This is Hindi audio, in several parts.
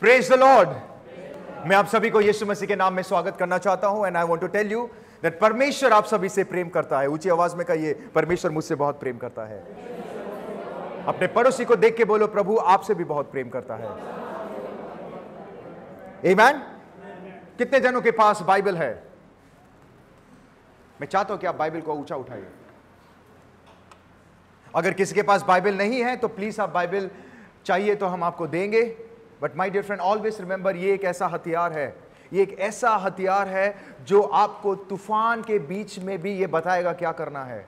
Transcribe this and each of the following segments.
Praise the Lord. मैं आप सभी को यीशु मसीह के नाम में स्वागत करना चाहता हूं and I want to tell you that परमेश्वर आप सभी से प्रेम करता है। ऊंची आवाज में कहिए, परमेश्वर मुझसे बहुत प्रेम करता है। अपने पड़ोसी को देख के बोलो, प्रभु आपसे भी बहुत प्रेम करता है। आमीन। कितने जनों के पास बाइबल है? मैं चाहता हूं कि आप बाइबल को ऊंचा उठाइए। अगर किसी के पास बाइबल नहीं है तो प्लीज आप बाइबल चाहिए तो हम आपको देंगे। But my dear friend, always remember, ये एक ऐसा हथियार है, ये एक ऐसा हथियार है जो आपको तूफान के बीच में भी ये बताएगा क्या करना है।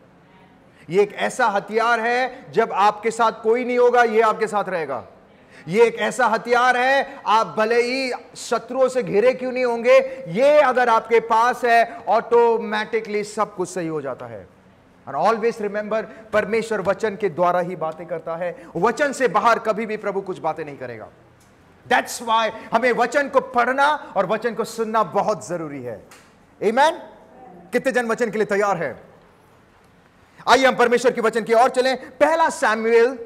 ये एक ऐसा हथियार है, जब आपके साथ कोई नहीं होगा ये आपके साथ रहेगा। ये एक ऐसा हथियार है, आप भले ही शत्रुओं से घिरे क्यों नहीं होंगे, ये अगर आपके पास है ऑटोमेटिकली सब कुछ सही हो जाता है। और ऑलवेज रिमेंबर, परमेश्वर वचन के द्वारा ही बातें करता है, वचन से बाहर कभी भी प्रभु कुछ बातें नहीं करेगा। That's why हमें वचन को पढ़ना और वचन को सुनना बहुत जरूरी है। आमीन। कितने जन वचन के लिए तैयार है? आइए हम परमेश्वर के वचन की ओर चलें। पहला सैमुएल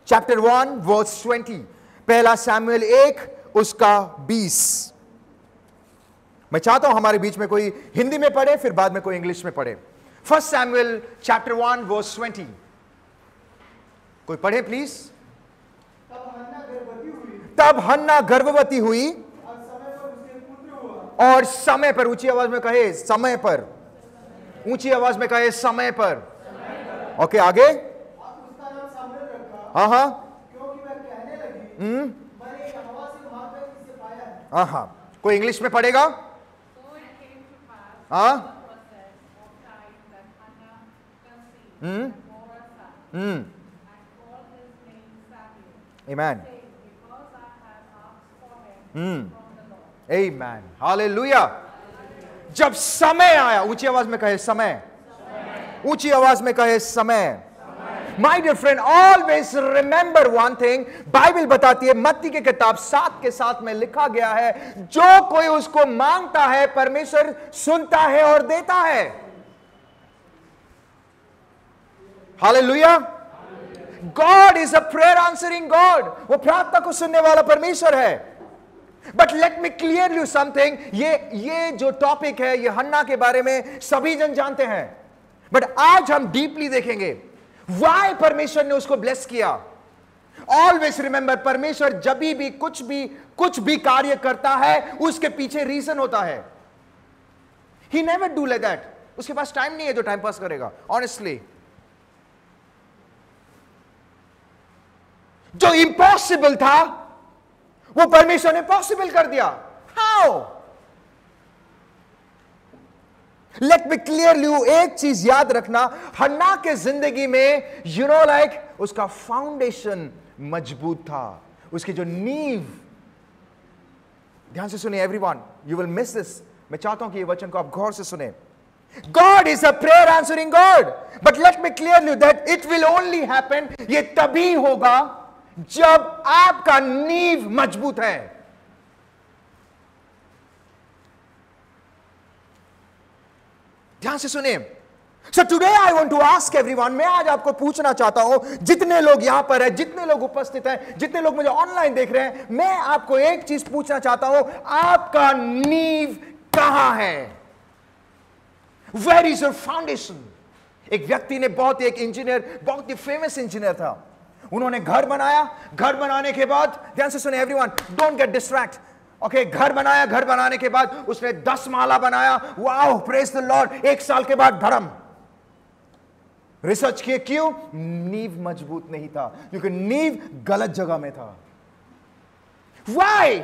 चैप्टर 1 वर्स 20। पहला सैमुएल 1 उसका 20। मैं चाहता हूं हमारे बीच में कोई हिंदी में पढ़े, फिर बाद में कोई इंग्लिश में पढ़े। First Samuel chapter 1 verse 20। कोई पढ़े प्लीज। तब हन्ना गर्भवती हुई और समय पर, ऊंची आवाज में कहे समय पर, ऊंची आवाज में कहे समय पर। ओके, आगे। हाँ हाँ हाँ हाँ। कोई इंग्लिश में पढ़ेगा? हाँ। आमीन। आमीन। हालेलुया। जब समय आया, ऊंची आवाज में कहे समय, ऊंची आवाज में कहे समय। My dear friend, always remember one thing, Bible बताती है, मत्ती की किताब 7 के 7 में लिखा गया है, जो कोई उसको मांगता है परमेश्वर सुनता है और देता है। Hallelujah. God is a prayer answering God. वो प्रार्थना को सुनने वाला परमेश्वर है। But let me clear you something, ये जो टॉपिक है, ये हन्ना के बारे में सभी जन जानते हैं, बट आज हम डीपली देखेंगे व्हाई परमेश्वर ने उसको ब्लेस किया। ऑलवेज रिमेंबर, परमेश्वर जब भी कुछ भी कार्य करता है उसके पीछे रीजन होता है। He never do like that. उसके पास टाइम नहीं है जो टाइम पास करेगा। ऑनेस्टली, जो इम्पॉसिबल था वो परमेश्वर ने पॉसिबल कर दिया। How? Let me clear you, एक चीज याद रखना, हन्ना के जिंदगी में लाइक उसका फाउंडेशन मजबूत था, उसकी जो नींव। ध्यान से सुनिए everyone, you will miss this. मैं चाहता हूं कि ये वचन को आप गौर से सुने। God is a prayer answering God, but let me clear you that it will only happen, ये तभी होगा जब आपका नींव मजबूत है। ध्यान से सुनिए। So today I want to ask everyone, मैं आज आपको पूछना चाहता हूं, जितने लोग यहां पर हैं, जितने लोग उपस्थित हैं, जितने लोग मुझे ऑनलाइन देख रहे हैं, मैं आपको एक चीज पूछना चाहता हूं, आपका नींव कहां है? Where is your foundation? एक व्यक्ति ने, बहुत ही एक इंजीनियर, बहुत ही फेमस इंजीनियर था, उन्होंने घर बनाया। घर बनाने के बाद, ध्यान से सुने everyone, don't get distract. Okay, घर बनाया, घर बनाने के बाद उसने 10 माला बनाया। Wow, praise the Lord. 1 साल के बाद धर्म। रिसर्च किए, क्यों? नींव मजबूत नहीं था, क्योंकि नींव गलत जगह में था। वाई?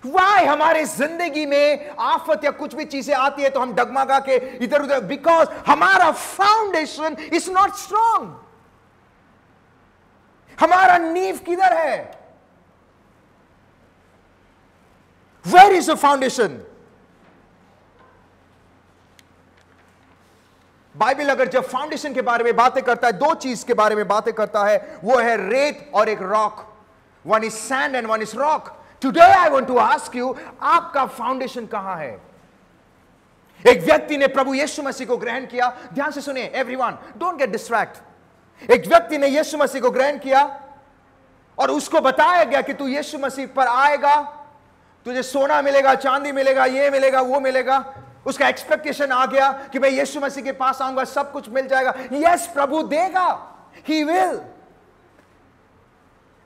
वाई हमारे जिंदगी में आफत या कुछ भी चीजें आती है तो हम डगमगा के इधर उधर, बिकॉज हमारा फाउंडेशन इज नॉट स्ट्रॉन्ग। हमारा नींव किधर है? Where is the foundation? Bible अगर जब फाउंडेशन के बारे में बातें करता है, 2 चीज के बारे में बातें करता है, वो है रेत और एक rock. One is sand and one is rock. Today I want to ask you, आपका फाउंडेशन कहां है? एक व्यक्ति ने प्रभु यीशु मसीह को ग्रहण किया। ध्यान से सुनिए एवरीवन, डोंट गेट डिस्ट्रैक्ट। एक व्यक्ति ने यीशु मसीह को ग्रहण किया और उसको बताया गया कि तू यीशु मसीह पर आएगा, तुझे सोना मिलेगा, चांदी मिलेगा, ये मिलेगा, वो मिलेगा। उसका एक्सपेक्टेशन आ गया कि मैं यीशु मसीह के पास आऊंगा, सब कुछ मिल जाएगा। यस, प्रभु देगा, ही विल।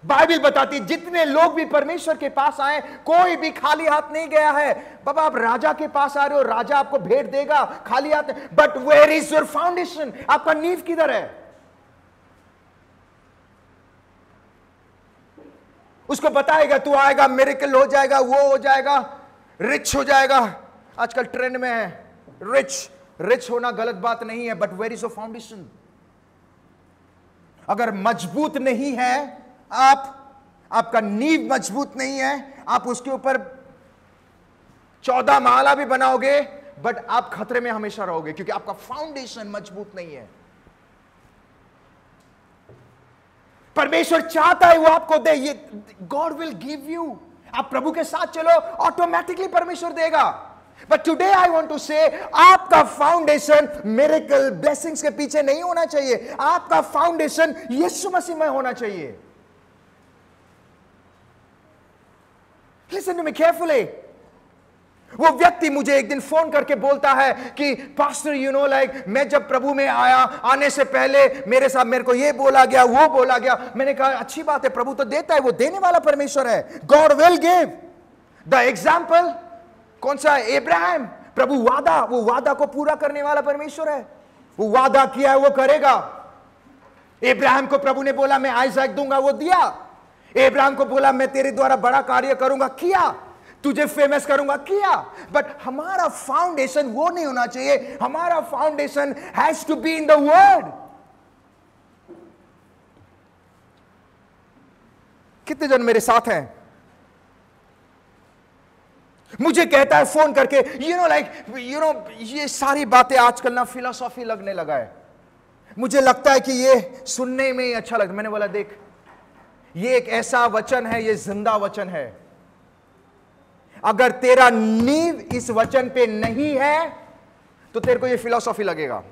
बाइबल बताती है जितने लोग भी परमेश्वर के पास आए, कोई भी खाली हाथ नहीं गया है। बाबा, आप राजा के पास आ रहे हो, राजा आपको भेंट देगा, खाली हाथ। But where is your foundation? आपका नींव किधर है? उसको बताएगा तू आएगा, मिरेकल हो जाएगा, वो हो जाएगा, रिच हो जाएगा। आजकल ट्रेंड में है रिच होना गलत बात नहीं है, but where is your foundation? अगर मजबूत नहीं है आपका नींव मजबूत नहीं है, आप उसके ऊपर 14 माला भी बनाओगे, बट आप खतरे में हमेशा रहोगे, क्योंकि आपका फाउंडेशन मजबूत नहीं है। परमेश्वर चाहता है वो आपको दे, ये गॉड विल गिव यू। आप प्रभु के साथ चलो, ऑटोमेटिकली परमेश्वर देगा। But today I want to say, आपका फाउंडेशन मिरेकल ब्लेसिंग्स के पीछे नहीं होना चाहिए, आपका फाउंडेशन यीशु मसीह में होना चाहिए। Listen to me carefully. वो व्यक्ति मुझे एक दिन फोन करके बोलता है कि पास्टर यू नो लाइक मैं जब प्रभु में आया, आने से पहले मेरे को ये बोला गया, वो बोला गया। मैंने कहा अच्छी बात है, प्रभु तो देता है, वो देने वाला परमेश्वर है। God will give. The example कौन सा? इब्राहिम। प्रभु वो वादा को पूरा करने वाला परमेश्वर है। वो वादा किया है, वो करेगा। इब्राहिम को प्रभु ने बोला मैं आइजैक दूंगा, वो दिया। इब्राहिम को बोला मैं तेरे द्वारा बड़ा कार्य करूंगा, किया। तुझे फेमस करूंगा, किया। बट हमारा फाउंडेशन वो नहीं होना चाहिए। हमारा foundation has to be in the word. कितने जन मेरे साथ हैं? मुझे कहता है फोन करके, ये सारी बातें आजकल ना फिलॉसफी लगने लगा है, मुझे लगता है कि ये सुनने में ही अच्छा लगता। मैंने बोला देख, ये एक ऐसा वचन है, ये जिंदा वचन है। अगर तेरा नींव इस वचन पे नहीं है तो तेरे को ये फिलॉसफी लगेगा।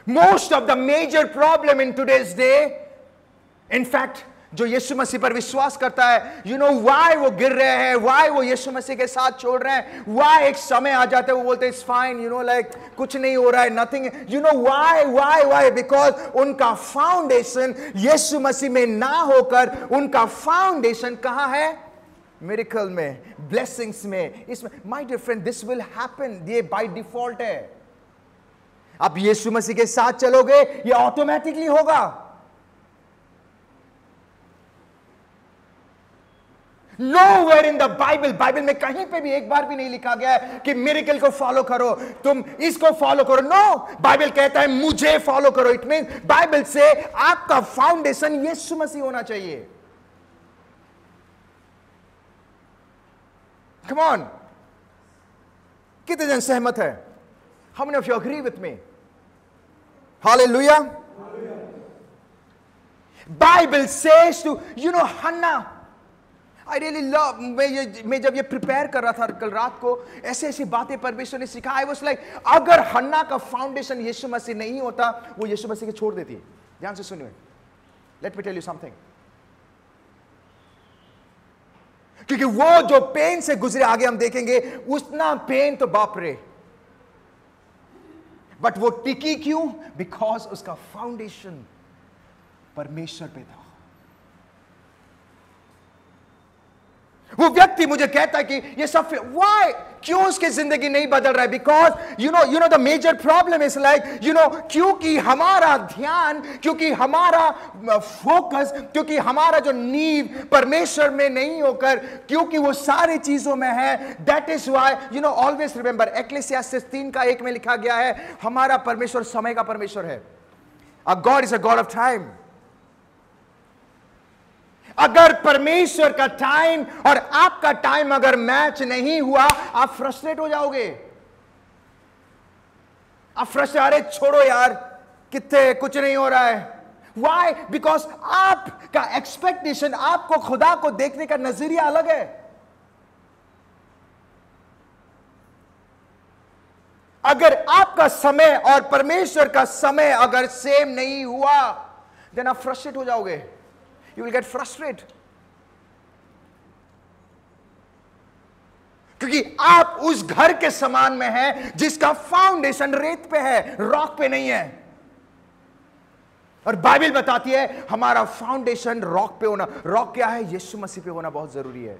Most of the major problem in today's day, in fact जो यीशु मसीह पर विश्वास करता है, यू नो वाई वो गिर रहे हैं, वाई वो यीशु मसीह के साथ छोड़ रहे हैं, वाई एक समय आ जाता है वो बोलते हैं it's fine, you know like कुछ नहीं हो रहा है, nothing, you know why, because उनका फाउंडेशन यीशु मसीह में ना होकर उनका फाउंडेशन कहां है? मिरेकल में, ब्लेसिंग्स में, इसमें। My dear friend, this will happen, ये बाय डिफॉल्ट है। आप यीशु मसीह के साथ चलोगे, ये ऑटोमेटिकली होगा। Nowhere in the बाइबल में कहीं पे भी एक बार भी नहीं लिखा गया है कि मिरेकल को फॉलो करो, तुम इसको फॉलो करो। नो, बाइबल कहता है मुझे फॉलो करो। इट मीन बाइबल से आपका फाउंडेशन यीशु मसीह होना चाहिए। कम ऑन, कितने जन सहमत है? How many of you agree with me? Hallelujah. Bible says to, you know, Hannah, I really love, मैं जब ये प्रिपेयर कर रहा था कल रात को, ऐसी बातें परमेश्वर ने सिखाया। I was like, अगर हन्ना का फाउंडेशन यीशु मसीह नहीं होता, वो यीशु मसीह के छोड़ देती है। ध्यान से सुनिए, let me tell you something. क्योंकि वो जो पेन से गुजरे, आगे हम देखेंगे, उतना पेन तो बाप रे, बट वो टिकी क्यों? बिकॉज उसका फाउंडेशन परमेश्वर पे था। वो व्यक्ति मुझे कहता है कि ये सब व्हाई, क्यों उसकी जिंदगी नहीं बदल रहा है? Because you know the major problem is like, you know, क्योंकि हमारा ध्यान, क्योंकि हमारा फोकस, क्योंकि हमारा जो नींव परमेश्वर में नहीं होकर, क्योंकि वो सारी चीजों में है। That is why, you know, always remember, Ecclesiastes 3:1 में लिखा गया है, हमारा परमेश्वर समय का परमेश्वर है। God is a God of time. अगर परमेश्वर का टाइम और आपका टाइम अगर मैच नहीं हुआ, आप फ्रस्ट्रेट हो जाओगे। आप फ्रस्ट्रेट, अरे छोड़ो यार, कितने कुछ नहीं हो रहा है। Why? Because आपका एक्सपेक्टेशन, आपको खुदा को देखने का नजरिया अलग है। अगर आपका समय और परमेश्वर का समय अगर सेम नहीं हुआ, देन आप फ्रस्ट्रेट हो जाओगे, यू विल गेट फ्रस्ट्रेट, क्योंकि आप उस घर के समान में हैं जिसका फाउंडेशन रेत पे है, रॉक पे नहीं है। और बाइबल बताती है हमारा फाउंडेशन रॉक पे होना। रॉक क्या है? यीशु मसीह पे होना बहुत जरूरी है।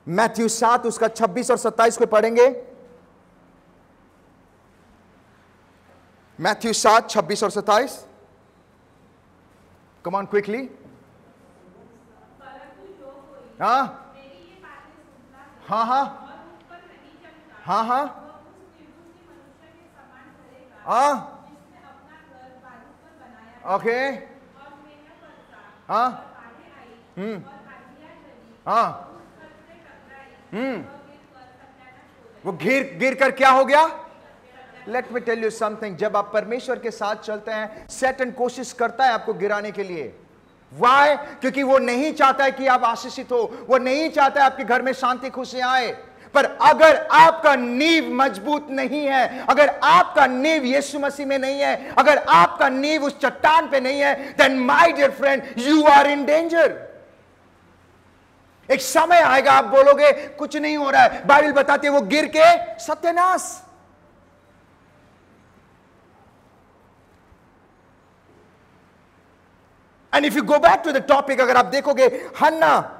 मैथ्यू 7 उसका 26 और 27 को पढ़ेंगे। मैथ्यू 7 26 और 27, कम ऑन क्विकली। हाँ हाँ हाँ हाँ हाँ हाँ, ओके, हाँ, हाँ, वो गिर कर क्या हो गया? Let me tell you something, जब आप परमेश्वर के साथ चलते हैं, सैटन कोशिश करता है आपको गिराने के लिए। वाई? क्योंकि वो नहीं चाहता है कि आप आशीषित हो, वो नहीं चाहता है आपके घर में शांति खुशियां आए। पर अगर आपका नींव मजबूत नहीं है, अगर आपका नींव यीशु मसीह में नहीं है, अगर आपका नींव उस चट्टान पे नहीं है, then my dear friend, you are in danger. एक समय आएगा आप बोलोगे कुछ नहीं हो रहा है, बाइबल बताती है वो गिर के सत्यानाश। And if you go back to the topic, अगर आप देखोगे हन्ना,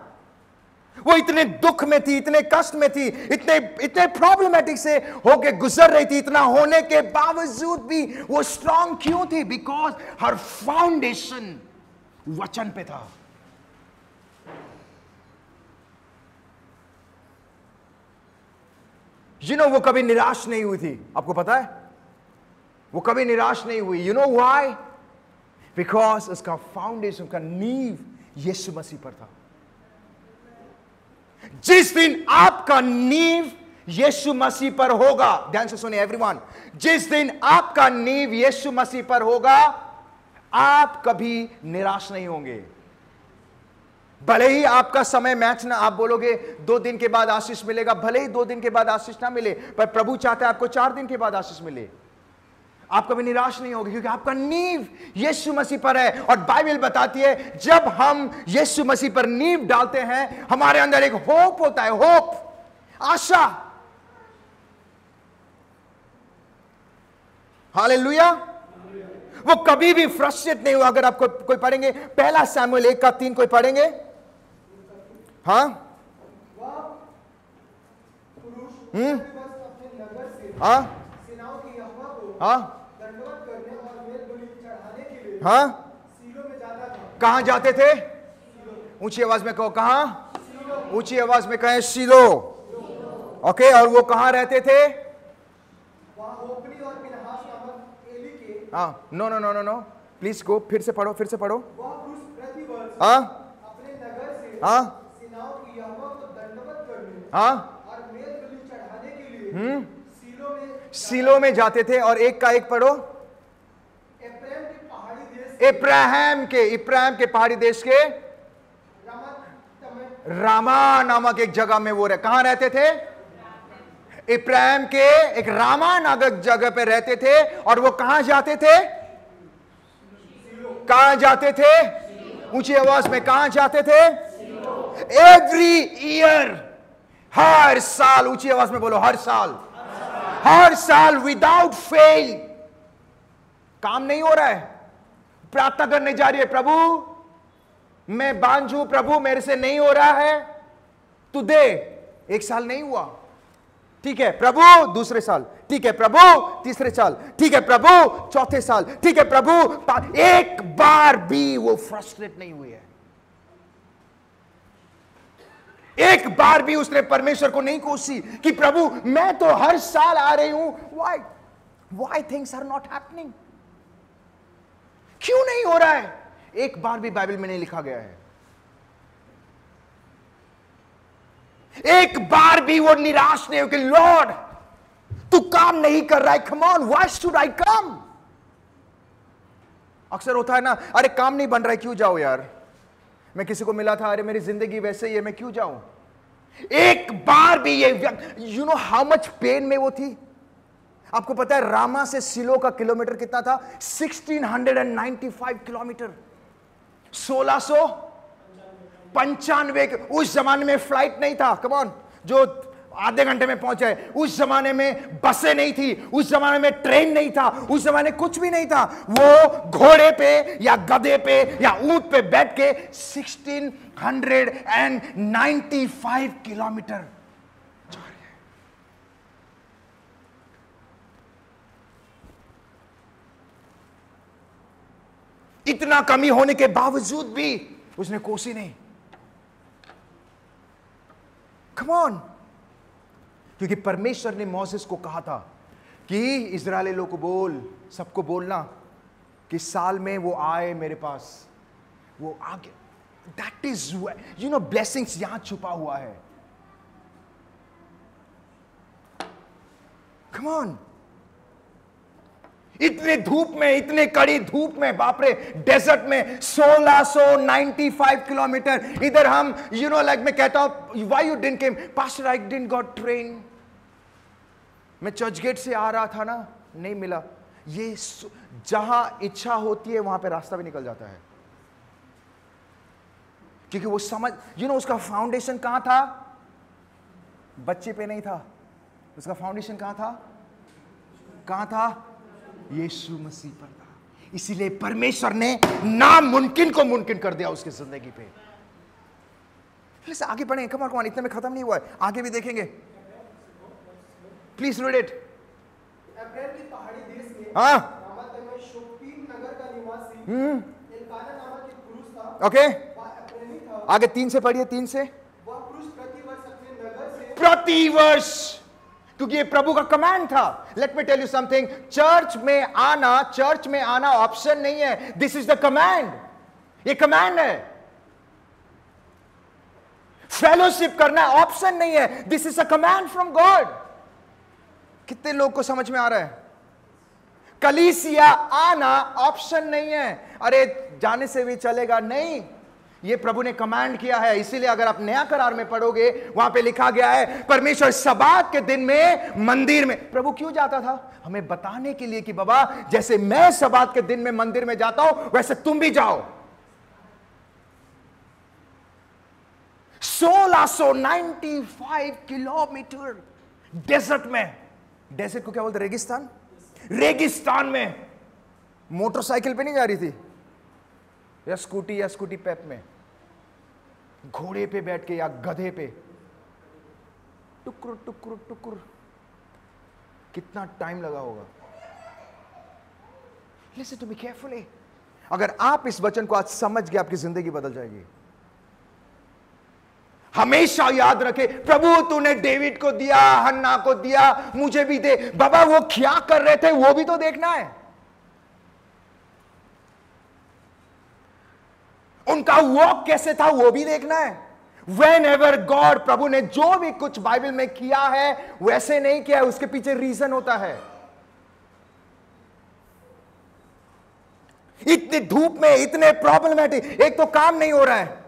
वो इतने दुख में थी, इतने कष्ट में थी, इतने प्रॉब्लमेटिक से होके गुजर रही थी, इतना होने के बावजूद भी वो स्ट्रांग क्यों थी? बिकॉज हर फाउंडेशन वचन पे था। वो कभी निराश नहीं हुई थी। आपको पता है वो कभी निराश नहीं हुई। You know why? बिकॉज उसका फाउंडेशन, का नींव यीशु मसीह पर था। जिस दिन आपका नींव यीशु मसीह पर होगा, ध्यान से सुनिए एवरीवन, जिस दिन आपका नींव यीशु मसीह पर होगा, आप कभी निराश नहीं होंगे। भले ही आपका समय मैच ना, आप बोलोगे 2 दिन के बाद आशीष मिलेगा, भले ही 2 दिन के बाद आशीष ना मिले, पर प्रभु चाहता है आपको 4 दिन के बाद आशीष मिले। आप कभी निराश नहीं होगे, क्योंकि आपका नींव यीशु मसीह पर है। और बाइबल बताती है जब हम यीशु मसीह पर नींव डालते हैं, हमारे अंदर एक होप होता है, होप, आशा। हालेलुया। वो कभी भी फ्रस्ट्रेट नहीं हुआ। अगर आप कोई पढ़ेंगे, पहला शमूएल 1:3 कोई पढ़ेंगे? हाँ, हाँ, हाँ, हाँ, कहां जाते थे? ऊंची आवाज में कहो, कहां? ऊंची आवाज में कहें, शीलो। ओके, और वो कहां रहते थे? हाँ, no no no no no, please go, फिर से पढ़ो, फिर से पढ़ो। हाँ, हाँ, हाँ, शीलो में जाते थे। और एक का एक पढ़ो, इब्राहिम के पहाड़ी देश के रामा नामक एक जगह में वो कहां रहते थे? इब्राहिम के एक रामा नामक जगह पे रहते थे। और वो कहां जाते थे? कहां जाते थे? ऊंची आवाज में कहां जाते थे? एवरी ईयर, हर साल, ऊंची आवाज में बोलो, हर साल, हर साल, विदाउट फेल। काम नहीं हो रहा है, प्रार्थना करने जा रही है, प्रभु मैं बांझू, प्रभु मेरे से नहीं हो रहा है, तू दे। 1 साल नहीं हुआ, ठीक है प्रभु, दूसरे साल, ठीक है प्रभु, तीसरे साल, ठीक है प्रभु, चौथे साल, ठीक है प्रभु। एक बार भी वो फ्रस्ट्रेट नहीं हुई है। एक बार भी उसने परमेश्वर को नहीं कोसी कि प्रभु मैं तो हर साल आ रही हूं, why things are not happening? क्यों नहीं हो रहा है? एक बार भी बाइबल में नहीं लिखा गया है। एक बार भी वो निराश नहीं हो कि लॉर्ड तू काम नहीं कर रहा है, come on, why should I come? अक्सर होता है ना, अरे काम नहीं बन रहा है, क्यों जाओ यार। मैं किसी को मिला था, अरे मेरी जिंदगी वैसे ही है, मैं क्यों जाऊं? एक बार भी ये you know how much pain में वो थी। आपको पता है रामा से सिलो का किलोमीटर कितना था? 1695 किलोमीटर, 1695। उस जमाने में फ्लाइट नहीं था, कम ऑन, जो आधे घंटे में पहुंचे। उस जमाने में बसें नहीं थी, उस जमाने में ट्रेन नहीं था, उस जमाने कुछ भी नहीं था। वो घोड़े पे या गधे पे या ऊंट पे बैठ के 1695 किलोमीटर जा रहे हैं। इतना कमी होने के बावजूद भी उसने कोसी नहीं। कम ऑन, क्योंकि परमेश्वर ने मोसेस को कहा था कि इस्राएली लोगों को बोल, सबको बोलना कि साल में वो आए मेरे पास, वो आगे। That is you know blessings यहां छुपा हुआ है। कम ऑन, इतने धूप में, इतने कड़ी धूप में, बाप रे, डेजर्ट में 1695 किलोमीटर। इधर हम यू नो लाइक मैं कहता हूं why you didn't came pastor, I didn't got train. मैं चर्च गेट से आ रहा था ना, नहीं मिला। ये जहां इच्छा होती है वहां पे रास्ता भी निकल जाता है, क्योंकि वो समझ यू नो उसका फाउंडेशन कहां था? बच्चे पे नहीं था, उसका फाउंडेशन कहां था? कहां था? यीशु मसीह पर था। इसीलिए परमेश्वर ने नामुमकिन को मुमकिन कर दिया उसकी जिंदगी पे। आगे बढ़े, कम ऑन, इतने में खत्म नहीं हुआ है, आगे भी देखेंगे। Please read it. अब्राहम की पहाड़ी देश में हाँ, रामात में शोपीन नगर का निवासी एल्काना नामक एक पुरुष था। ओके, वह अब्राहमी था। आगे 3 से पढ़िए, 3 से। वह पुरुष प्रतिवर्ष अपने नगर से प्रतिवर्ष, क्योंकि ये प्रभु का कमांड था। Let me tell you something, church में आना ऑप्शन नहीं है, दिस इज द कमांड। ये कमांड है। फेलोशिप करना ऑप्शन नहीं है, this is a command from God. कितने लोग को समझ में आ रहा है? कलीसिया आना ऑप्शन नहीं है, अरे जाने से भी चलेगा, नहीं, ये प्रभु ने कमांड किया है। इसीलिए अगर आप नया करार में पढ़ोगे, वहां पे लिखा गया है परमेश्वर सबात के दिन में मंदिर में। प्रभु क्यों जाता था? हमें बताने के लिए कि बाबा जैसे मैं सबात के दिन में मंदिर में जाता हूं वैसे तुम भी जाओ। 1695 किलोमीटर डेजर्ट में, डेजर्ट को क्या बोलते? रेगिस्तान। रेगिस्तान में मोटरसाइकिल पे नहीं जा रही थी या स्कूटी पेप में, घोड़े पे बैठ के या गधे पे, टुकुर टुकुर टुकुर, कितना टाइम लगा होगा। Listen to me carefully. अगर आप इस वचन को आज समझ गए, आपकी जिंदगी बदल जाएगी। हमेशा याद रखे, प्रभु तूने डेविड को दिया, हन्ना को दिया, मुझे भी दे। बाबा वो क्या कर रहे थे वो भी तो देखना है, उनका वॉक कैसे था वो भी देखना है। Whenever God, प्रभु ने जो भी कुछ बाइबल में किया है वैसे नहीं किया है, उसके पीछे रीजन होता है। इतनी धूप में, इतने प्रॉब्लमेटिक, एक तो काम नहीं हो रहा है,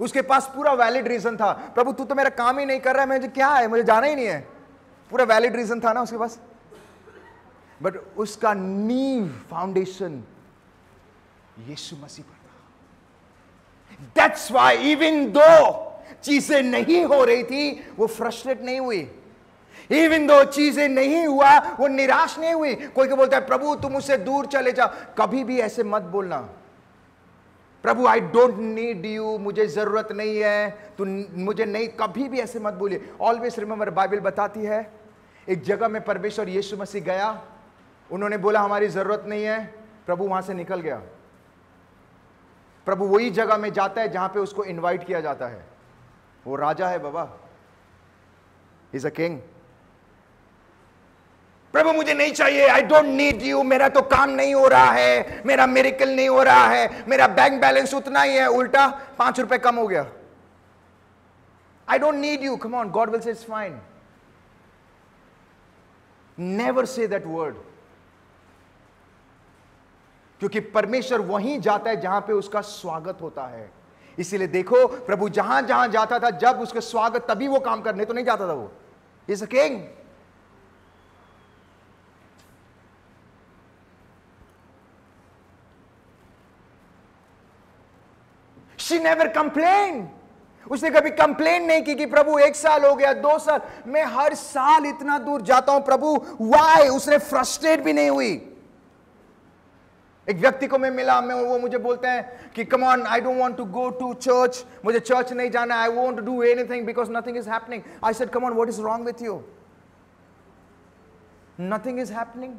उसके पास पूरा वैलिड रीजन था। प्रभु तू तो मेरा काम ही नहीं कर रहा है, मुझे क्या है, मुझे जाना ही नहीं है, पूरा वैलिड रीजन था ना उसके पास। बट उसका नींव, फाउंडेशन यीशु मसीह पर था। That's why even though चीजें नहीं हो रही थी, वो फ्रस्ट्रेट नहीं हुई। Even though चीजें नहीं हुआ, वो निराश नहीं हुई। कोई को बोलता है प्रभु तुम मुझसे दूर चले जाओ, कभी भी ऐसे मत बोलना। प्रभु आई डोंट नीड यू, मुझे जरूरत नहीं है, तू मुझे नहीं, कभी भी ऐसे मत बोलिए। ऑलवेज रिमेंबर, बाइबल बताती है एक जगह में परमेश्वर यीशु मसीह गया, उन्होंने बोला हमारी जरूरत नहीं है, प्रभु वहां से निकल गया। प्रभु वही जगह में जाता है जहां पे उसको इनवाइट किया जाता है। वो राजा है बाबा, इज अ किंग। प्रभु मुझे नहीं चाहिए, आई डोंट नीड यू, मेरा तो काम नहीं हो रहा है, मेरा मिरेकल नहीं हो रहा है, मेरा बैंक बैलेंस उतना ही है, उल्टा 5 रुपए कम हो गया। I don't need you, come on, God will say it's fine. Never say that word, क्योंकि परमेश्वर वहीं जाता है जहां पे उसका स्वागत होता है। इसीलिए देखो प्रभु जहां जहां जाता था, जब उसका स्वागत तभी वो काम करने तो नहीं जाता था वो। He's a king. She never complained. उसने कभी कंप्लेन नहीं की कि प्रभु 1 साल हो गया, 2 साल, मैं हर साल इतना दूर जाता हूं प्रभु, वाई? उसने फ्रस्ट्रेट भी नहीं हुई। एक व्यक्ति को मैं मिला, वो मुझे बोलते हैं कि come on, I don't want to go to church, मुझे चर्च नहीं जाना, I want to do anything because nothing is happening. I said come on, what is wrong with you? Nothing is happening.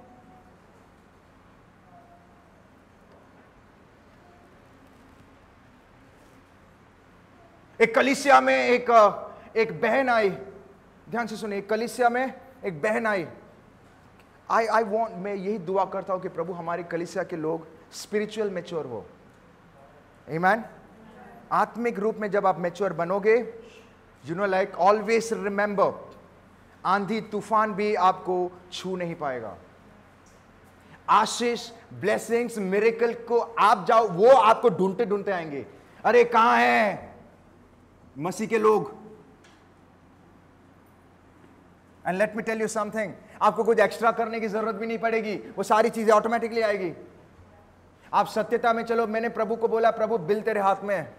एक कलीसिया में एक बहन आई, ध्यान से सुनिए, एक कलीसिया में एक बहन आई। आई वॉन्ट, मैं यही दुआ करता हूं कि प्रभु हमारी कलीसिया के लोग स्पिरिचुअल मैच्योर हो। आमीन। आत्मिक रूप में जब आप मैच्योर बनोगे, you know like always remember, आंधी तूफान भी आपको छू नहीं पाएगा। आशीष, ब्लेसिंग्स, मिरेकल को आप जाओ, वो आपको ढूंढते ढूंढते आएंगे। अरे कहां है मसीह के लोग? And let me tell you something, आपको कुछ एक्स्ट्रा करने की जरूरत भी नहीं पड़ेगी, वो सारी चीजें ऑटोमेटिकली आएगी। आप सत्यता में चलो। मैंने प्रभु को बोला, प्रभु बिल तेरे हाथ में है,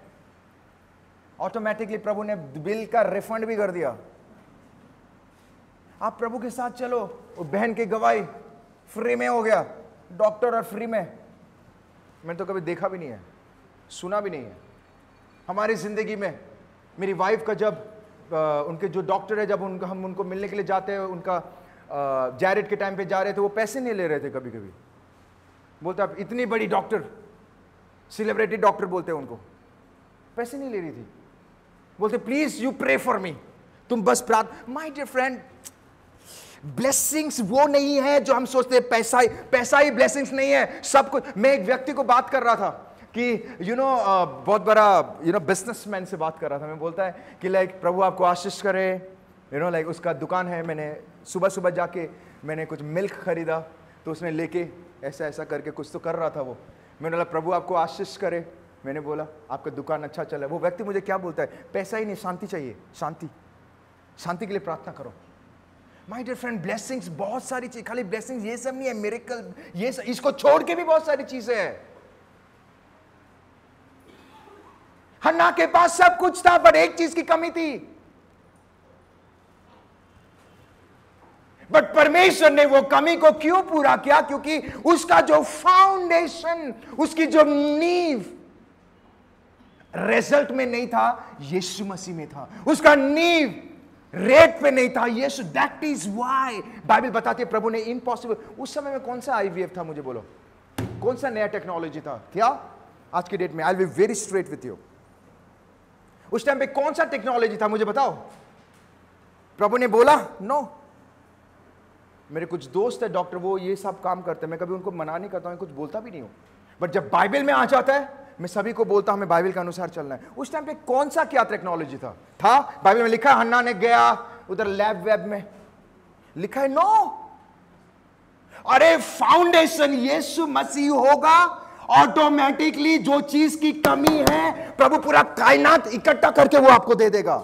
ऑटोमेटिकली प्रभु ने बिल का रिफंड भी कर दिया। आप प्रभु के साथ चलो, वो बहन की गवाही फ्री में हो गया, डॉक्टर और फ्री में। मैंने तो कभी देखा भी नहीं है, सुना भी नहीं है हमारी जिंदगी में। मेरी वाइफ का जब उनके जो डॉक्टर है, जब हम उनको मिलने के लिए जाते हैं, उनका जैरेड के टाइम पे जा रहे थे, वो पैसे नहीं ले रहे थे। कभी कभी बोलते आप इतनी बड़ी डॉक्टर, सेलिब्रिटी डॉक्टर बोलते हैं उनको, पैसे नहीं ले रही थी। बोलते please you pray for me, तुम बस प्रार्थना। माय डियर फ्रेंड, ब्लेसिंग्स वो नहीं है जो हम सोचते हैं, पैसा ही ब्लेसिंग्स नहीं है सब कुछ। मैं एक व्यक्ति को बात कर रहा था कि बहुत बड़ा बिजनेसमैन से बात कर रहा था। मैं बोलता है कि लाइक प्रभु आपको आशीष करे, लाइक उसका दुकान है। मैंने सुबह सुबह जाके मैंने कुछ मिल्क खरीदा, तो उसने लेके ऐसा ऐसा करके कुछ तो कर रहा था वो। मैंने बोला प्रभु आपको आशीष करे। मैंने बोला आपका दुकान अच्छा चला। वो व्यक्ति मुझे क्या बोलता है, पैसा ही नहीं, शांति चाहिए, शांति, शांति के लिए प्रार्थना करो। माय डियर फ्रेंड, ब्लेसिंग्स बहुत सारी चीज, खाली ब्लेसिंग्स ये सब नहीं है, मिरेकल ये इसको छोड़ के भी बहुत सारी चीजें हैं। हन्ना के पास सब कुछ था, पर एक चीज की कमी थी। बट परमेश्वर ने वो कमी को क्यों पूरा किया? क्योंकि उसका जो फाउंडेशन, उसकी जो नींव रिजल्ट में नहीं था, यीशु मसीह में था। उसका नींव रेट पे नहीं था, यीशु। दैट इज व्हाई बाइबल बताती है प्रभु ने इम्पॉसिबल। उस समय में कौन सा आईवीएफ था, मुझे बोलो, कौन सा नया टेक्नोलॉजी था? क्या आज की डेट में? I will be very straight with you. उस टाइम पे कौन सा टेक्नोलॉजी था, मुझे बताओ। प्रभु ने बोला नो। मेरे कुछ दोस्त है डॉक्टर, वो ये सब काम करते हैं, मैं कभी उनको मना नहीं करता हूं, कुछ बोलता भी नहीं हूं। बट जब बाइबल में आ जाता है, मैं सभी को बोलता हूं हमें बाइबल के अनुसार चलना है। उस टाइम पे कौन सा क्या टेक्नोलॉजी था बाइबल में लिखा है, हन्ना ने गया उधर लैब वेब में, लिखा है नो। अरे फाउंडेशन यीशु मसीह होगा, ऑटोमेटिकली जो चीज की कमी है प्रभु पूरा कायनात इकट्ठा करके वो आपको दे देगा।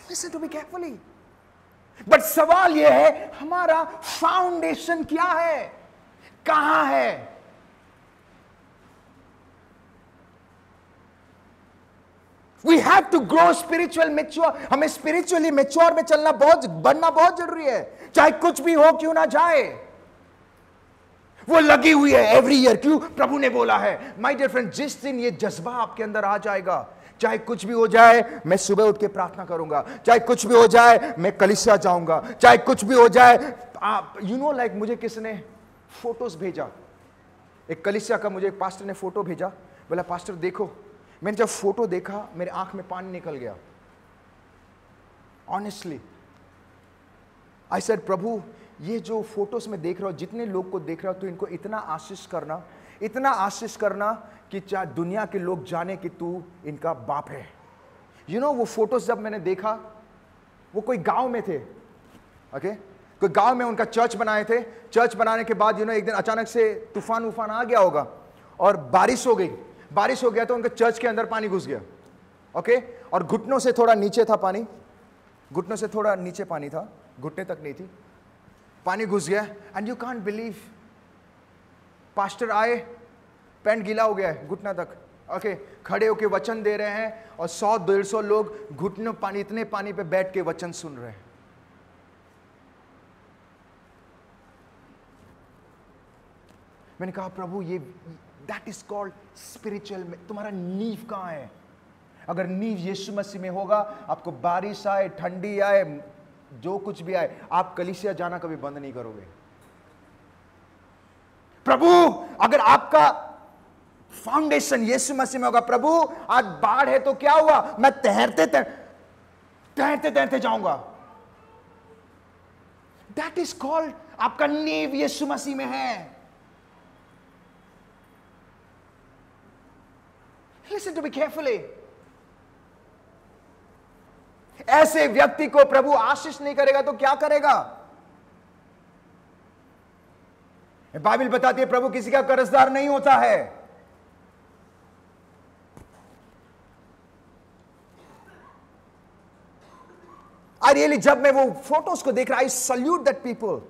Listen to me carefully. But सवाल यह है, हमारा फाउंडेशन क्या है, कहां है? We have to grow spiritual mature. हमें स्पिरिचुअली मैच्योर में चलना बनना बहुत जरूरी है, चाहे कुछ भी हो क्यों ना जाए। वो लगी हुई है एवरी ईयर। क्यों? प्रभु ने बोला है। माय डियर फ्रेंड, जिस दिन ये जज्बा आपके अंदर आ जाएगा, चाहे कुछ भी हो जाए मैं सुबह उठ के प्रार्थना करूंगा, चाहे कुछ भी हो जाए मैं कलीसिया जाऊंगा, चाहे कुछ भी हो जाए। लाइक मुझे किसने फोटोज भेजा, एक कलीसिया का, मुझे एक पास्टर ने फोटो भेजा, बोला पास्टर देखो। मैंने जब फोटो देखा मेरे आंख में पानी निकल गया। ऑनेस्टली आई सेड प्रभु, ये जो फोटोज में देख रहा हूं, जितने लोग को देख रहा हूं, तो इनको इतना आशीष करना, इतना आशीष करना कि चाहे दुनिया के लोग जाने कि तू इनका बाप है। वो फोटोज जब मैंने देखा, वो कोई गांव में थे, ओके, कोई गांव में उनका चर्च बनाए थे। चर्च बनाने के बाद एक दिन अचानक से तूफान आ गया होगा और बारिश हो गई। बारिश हो गया तो उनके चर्च के अंदर पानी घुस गया, ओके, और घुटनों से थोड़ा नीचे था पानी, घुटनों से थोड़ा नीचे पानी था, घुटने तक नहीं थी, पानी घुस गया। And you can't believe, pastor आए, पैंट गीला हो गया है घुटना तक, ओके, खड़े होके वचन दे रहे हैं और 100-150 लोग घुटनों पानी, इतने पानी पे बैठ के वचन सुन रहे हैं। मैंने कहा प्रभु ये दैट इज कॉल्ड स्पिरिचुअल। तुम्हारा नींव कहां है? अगर नींव यीशु मसीह में होगा, आपको बारिश आए, ठंडी आए, जो कुछ भी आए, आप कलीसिया जाना कभी बंद नहीं करोगे। प्रभु अगर आपका फाउंडेशन यीशु मसीह में होगा, प्रभु आज बाढ़ है तो क्या हुआ, मैं तैरते तैरते जाऊंगा। दैट इज कॉल्ड आपका नींव यीशु मसीह में है। Listen to me carefully. ऐसे व्यक्ति को प्रभु आशीष नहीं करेगा तो क्या करेगा? बाइबल बताती है प्रभु किसी का कर्जदार नहीं होता है। जब मैं वो फोटोज को देख रहा, I salute that people.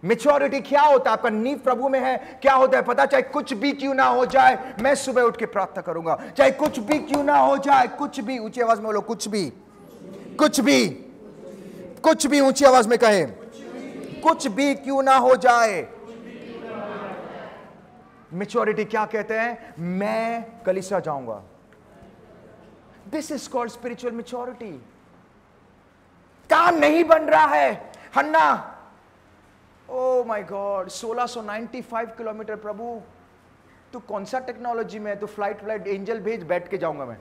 Maturity क्या होता है? आपका नींव प्रभु में है, क्या होता है पता? चाहे कुछ भी क्यों ना हो जाए, मैं सुबह उठ के प्रार्थना करूंगा। चाहे कुछ भी क्यों ना हो जाए, कुछ भी, ऊंची आवाज में बोलो, कुछ भी, कुछ भी, कुछ भी, ऊंची आवाज में कहें, कुछ भी क्यों ना हो जाए। मेच्योरिटी क्या कहते हैं? मैं कलीसिया जाऊंगा। This is called spiritual maturity. काम नहीं बन रहा है, हन्ना, ओ माय गॉड, 1695 किलोमीटर, प्रभु तू कौन सा टेक्नोलॉजी में है? तू फ्लाइट एंजल भेज, बैठ के जाऊंगा मैं।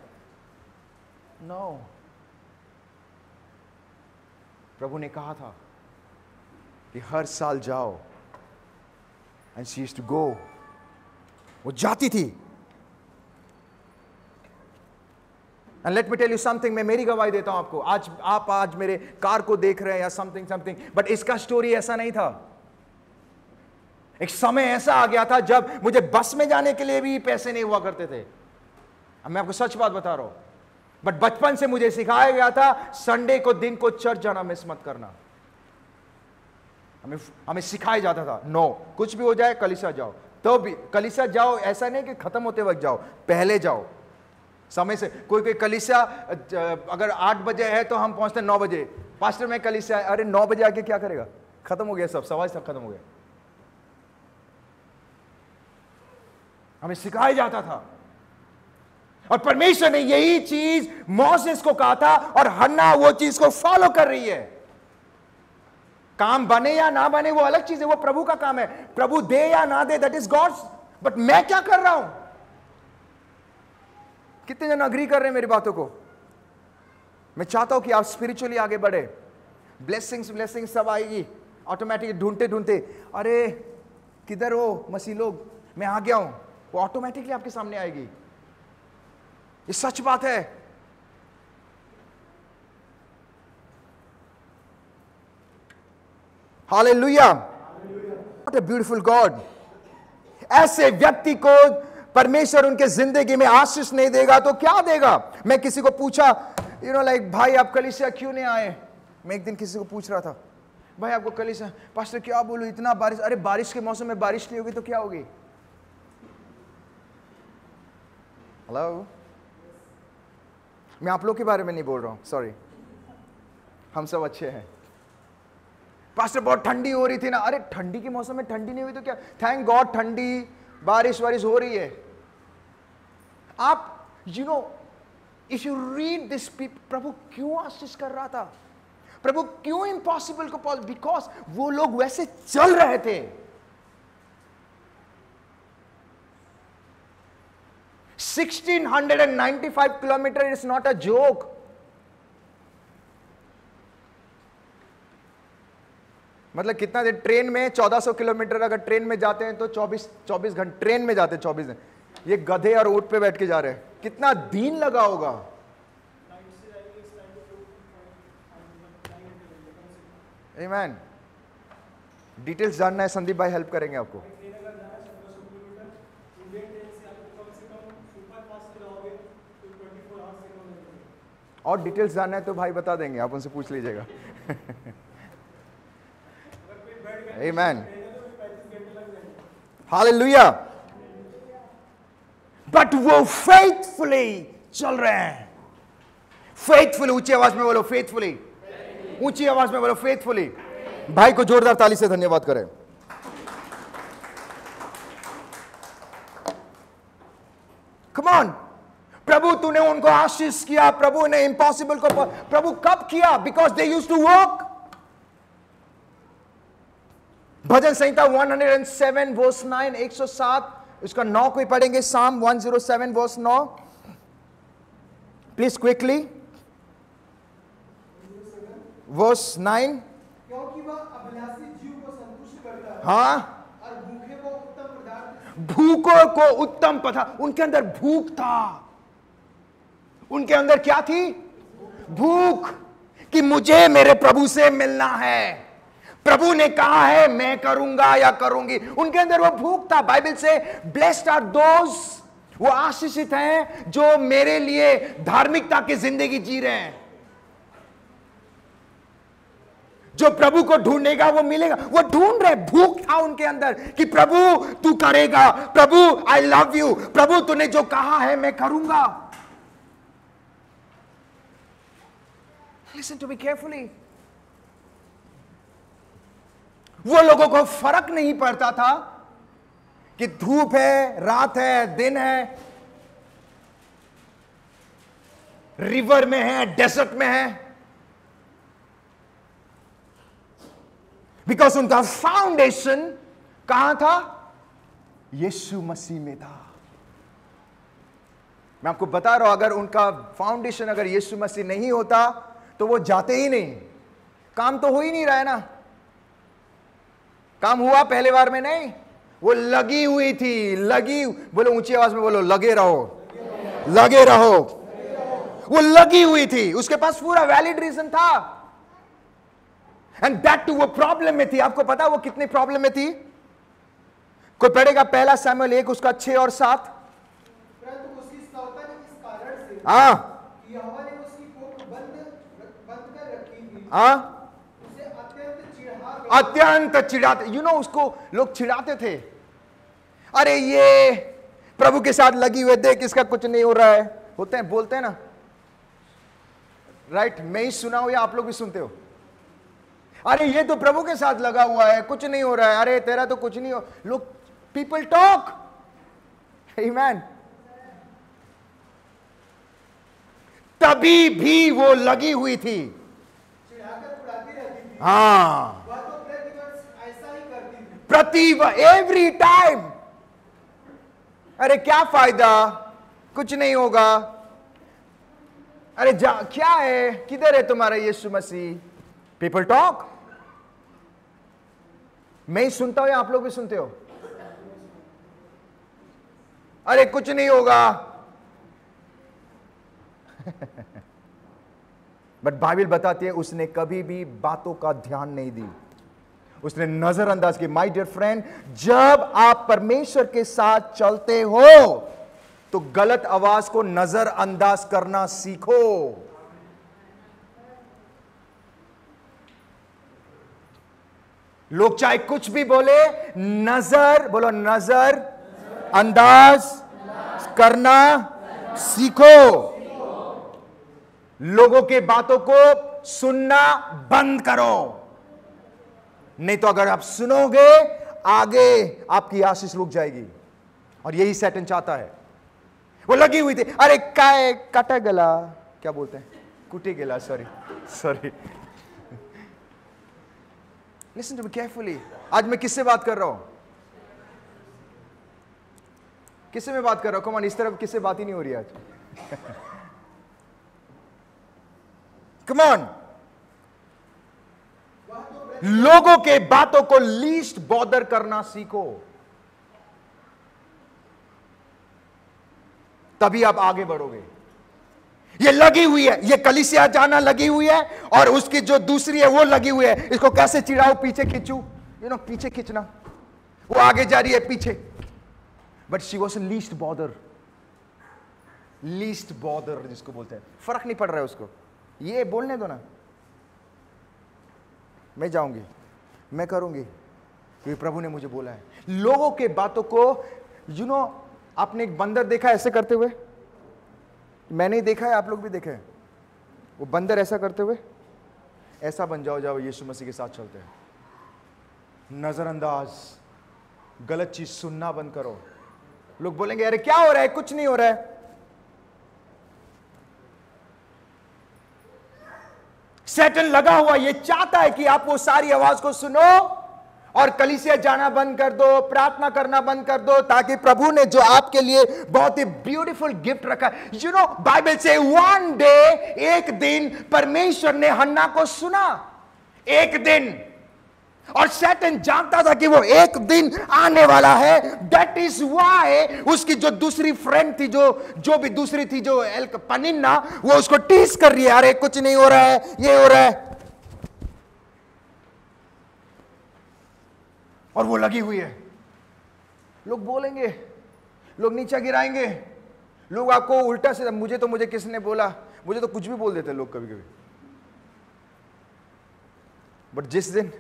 नो, प्रभु ने कहा था कि हर साल जाओ, and she used to go. वो जाती थी। And let me tell you something, मैं मेरी गवाही देता हूं आपको। आप आज मेरे कार को देख रहे हैं या समथिंग, बट इसका स्टोरी ऐसा नहीं था। एक समय ऐसा आ गया था जब मुझे बस में जाने के लिए भी पैसे नहीं हुआ करते थे। अब मैं आपको सच बात बता रहा हूं, बट बचपन से मुझे सिखाया गया था संडे को दिन को चर्च जाना मिस मत करना। हमें सिखाया जाता था, नो, कुछ भी हो जाए कलीसिया जाओ। तो भी कलीसिया जाओ, ऐसा नहीं कि खत्म होते वक्त जाओ, पहले जाओ समय से। कोई कलीसिया अगर 8 बजे है तो हम पहुंचते 9 बजे। पास्टर में कलीसिया, अरे 9 बजे आके क्या करेगा? खत्म हो गया सब, सवाल सब खत्म हो गया। हमें सिखाया जाता था, और परमेश्वर ने यही चीज मोसेस को कहा था, और हन्ना वो चीज को फॉलो कर रही है। काम बने या ना बने वो अलग चीज है, वो प्रभु का काम है। प्रभु दे या ना दे, दैट इज गॉड्स। बट मैं क्या कर रहा हूं? कितने जन अग्री कर रहे हैं मेरी बातों को? मैं चाहता हूं कि आप स्पिरिचुअली आगे बढ़े। ब्लेसिंग्स सब आएगी ऑटोमेटिक। ढूंढते ढूंढते, अरे किधर हो मसीह लोग, मैं आ गया हूं, वो ऑटोमेटिकली आपके सामने आएगी। ये सच बात है। Hallelujah, what a beautiful God. ऐसे व्यक्ति को परमेश्वर उनके जिंदगी में आशीष नहीं देगा तो क्या देगा? मैं किसी को पूछा, लाइक भाई आप कलीसिया क्यों नहीं आए? मैं एक दिन किसी को पूछ रहा था, भाई आपको कलीसिया, पास्टर क्या बोलूं, इतना बारिश। अरे बारिश के मौसम में बारिश नहीं होगी तो क्या होगी? हेलो, मैं आप लोग के बारे में नहीं बोल रहा हूं, सॉरी, हम सब अच्छे हैं। पास्टर बहुत ठंडी हो रही थी ना। अरे ठंडी के मौसम में ठंडी नहीं हुई तो क्या? थैंक गॉड ठंडी बारिश वारिश हो रही है। आप इफ यू रीड दिस, प्रभु क्यों आशीष कर रहा था? प्रभु क्यों इम्पॉसिबल को पॉसिबल? बिकॉज वो लोग वैसे चल रहे थे। $1695 kilometre is not a joke. मतलब कितना देर ट्रेन में? 1400 किलोमीटर अगर ट्रेन में जाते हैं तो 24 घंटे ट्रेन में जाते हैं, 24 दिन। ये गधे और ऊंट पे बैठ के जा रहे हैं, कितना दिन लगा होगा। आमीन। डिटेल्स जानना है, संदीप भाई हेल्प करेंगे आपको। और डिटेल्स जानना है तो भाई बता देंगे, आप उनसे पूछ लीजिएगा। आमेन, हालेलुया। बट वो फेथफुली चल रहे हैं, फेथफुली। ऊंची आवाज में बोलो फेथफुली, ऊंची आवाज में बोलो फेथफुली। भाई को जोरदार ताली से धन्यवाद करें। कम ऑन, प्रभु तूने उनको आशीष किया, प्रभु ने इम्पॉसिबल को, प्रभु कब किया? Because they used to walk. भजन संहिता 107 वर्स 9, 107 उसका 9 को पढ़ेंगे। साम 107 वर्स 9, प्लीज क्विकली। वर्स 9, क्योंकि वह अभिलाषी जीव को संतुष्ट करता है, हाँ, और भूखे को उत्तम पदार्थ, भूखों को उत्तम पदार्थ। उनके अंदर भूख था, उनके अंदर क्या थी? भूख, कि मुझे मेरे प्रभु से मिलना है, प्रभु ने कहा है मैं करूंगा या करूंगी। उनके अंदर वो भूख था। बाइबल से ब्लेस्ड आर दोज, वो आशीषित हैं जो मेरे लिए धार्मिकता की जिंदगी जी रहे हैं। जो प्रभु को ढूंढेगा वो मिलेगा। वो ढूंढ रहे, भूख था उनके अंदर कि प्रभु तू करेगा, प्रभु आई लव यू, प्रभु तूने जो कहा है मैं करूंगा। Listen to me carefully. वो लोगों को फर्क नहीं पड़ता था कि धूप है, रात है, दिन है, रिवर में है, डेजर्ट में है, बिकॉज उनका फाउंडेशन कहां था? यीशु मसीह में था। मैं आपको बता रहा हूं, अगर उनका फाउंडेशन अगर यीशु मसीह नहीं होता तो वो जाते ही नहीं। काम तो हो ही नहीं रहा है ना, काम हुआ पहले बार में नहीं, वो लगी हुई थी, लगी, बोलो ऊंची आवाज में बोलो, लगे रहो, लगे रहो। वो लगी हुई थी, उसके पास पूरा वैलिड रीजन था। एंड दैट टू वो प्रॉब्लम में थी। आपको पता वो कितने प्रॉब्लम में थी? कोई पढ़ेगा पहला शमूएल 1 उसका 6 और 7। परंतु उसकी सौतन इस कारण से कि यहोवा ने उसकी कोख बंद कर रखी थी, उसे अत्यंत चिढ़ाते, यू नो, उसको लोग चिढ़ाते थे। अरे ये प्रभु के साथ लगी हुए, देख इसका कुछ नहीं हो रहा है। होते हैं, बोलते हैं ना, राइट? मैं ही सुना हूं या आप लोग भी सुनते हो? अरे ये तो प्रभु के साथ लगा हुआ है, कुछ नहीं हो रहा है, अरे तेरा तो कुछ नहीं हो। लोग, पीपल टॉक, आमेन। तभी भी वो लगी हुई थी, चिढ़ाकर उड़ाती रहती थी। हाँ, वह तो प्रतिवर्ष ऐसा ही करती थी। प्रति एवरी टाइम। अरे क्या फायदा, कुछ नहीं होगा, अरे जा, क्या है, किधर है तुम्हारा यीशु मसीह? People talk. मैं ही सुनता हूं या आप लोग भी सुनते हो? अरे कुछ नहीं होगा। बट बाइबल बताती है उसने कभी भी बातों का ध्यान नहीं दी, उसने नजरअंदाज की। माय डियर फ्रेंड, जब आप परमेश्वर के साथ चलते हो तो गलत आवाज को नजरअंदाज करना सीखो। लोग चाहे कुछ भी बोले, नजर, बोलो नजर अंदाज करना सीखो। लोगों के बातों को सुनना बंद करो, नहीं तो अगर आप सुनोगे आगे आपकी आशीष रुक जाएगी। और यही सैटन चाहता है। वो लगी हुई थी, अरे काय कटा गला, क्या बोलते हैं, कुटी गला, sorry. Listen to me carefully. आज मैं किससे बात कर रहा हूं? किससे मैं बात कर रहा हूं? कम ऑन, इस तरफ किससे बात ही नहीं हो रही आज। कम ऑन, लोगों के बातों को लीस्ट बॉदर करना सीखो, तभी आप आगे बढ़ोगे। ये लगी हुई है, ये कलीसिया जाना लगी हुई है, और उसकी जो दूसरी है वो लगी हुई है। इसको कैसे चिढ़ाओ, पीछे खींचू, पीछे खींचना, वो आगे जा रही है पीछे। But she was least bother. Least bother जिसको बोलते हैं, फर्क नहीं पड़ रहा है उसको, ये बोलने दो ना, मैं जाऊंगी, मैं करूंगी, क्योंकि प्रभु ने मुझे बोला है। लोगों के बातों को आपने एक बंदर देखा है ऐसे करते हुए? मैंने ही देखा है, आप लोग भी देखे हैं। वो बंदर ऐसा करते हुए, ऐसा बन जाओ यीशु मसीह के साथ चलते हैं। नजरअंदाज, गलत चीज सुनना बंद करो। लोग बोलेंगे अरे क्या हो रहा है, कुछ नहीं हो रहा है। सैटन लगा हुआ ये चाहता है कि आप वो सारी आवाज को सुनो और कलीसिया जाना बंद कर दो, प्रार्थना करना बंद कर दो, ताकि प्रभु ने जो आपके लिए बहुत ही ब्यूटीफुल गिफ्ट रखा है। बाइबल से वन डे, एक दिन परमेश्वर ने हन्ना को सुना, एक दिन, और शैतान जानता था कि वो एक दिन आने वाला है। दैट इज वाई उसकी जो दूसरी फ्रेंड थी, जो भी दूसरी थी, जो पनिन्ना, वो उसको टीस कर रही है, अरे कुछ नहीं हो रहा है, ये हो रहा है, और वो लगी हुई है। लोग बोलेंगे, लोग नीचे गिराएंगे, लोग आपको उल्टा से, मुझे किसने बोला, मुझे तो कुछ भी बोल देते लोग कभी कभी। बट जिस दिन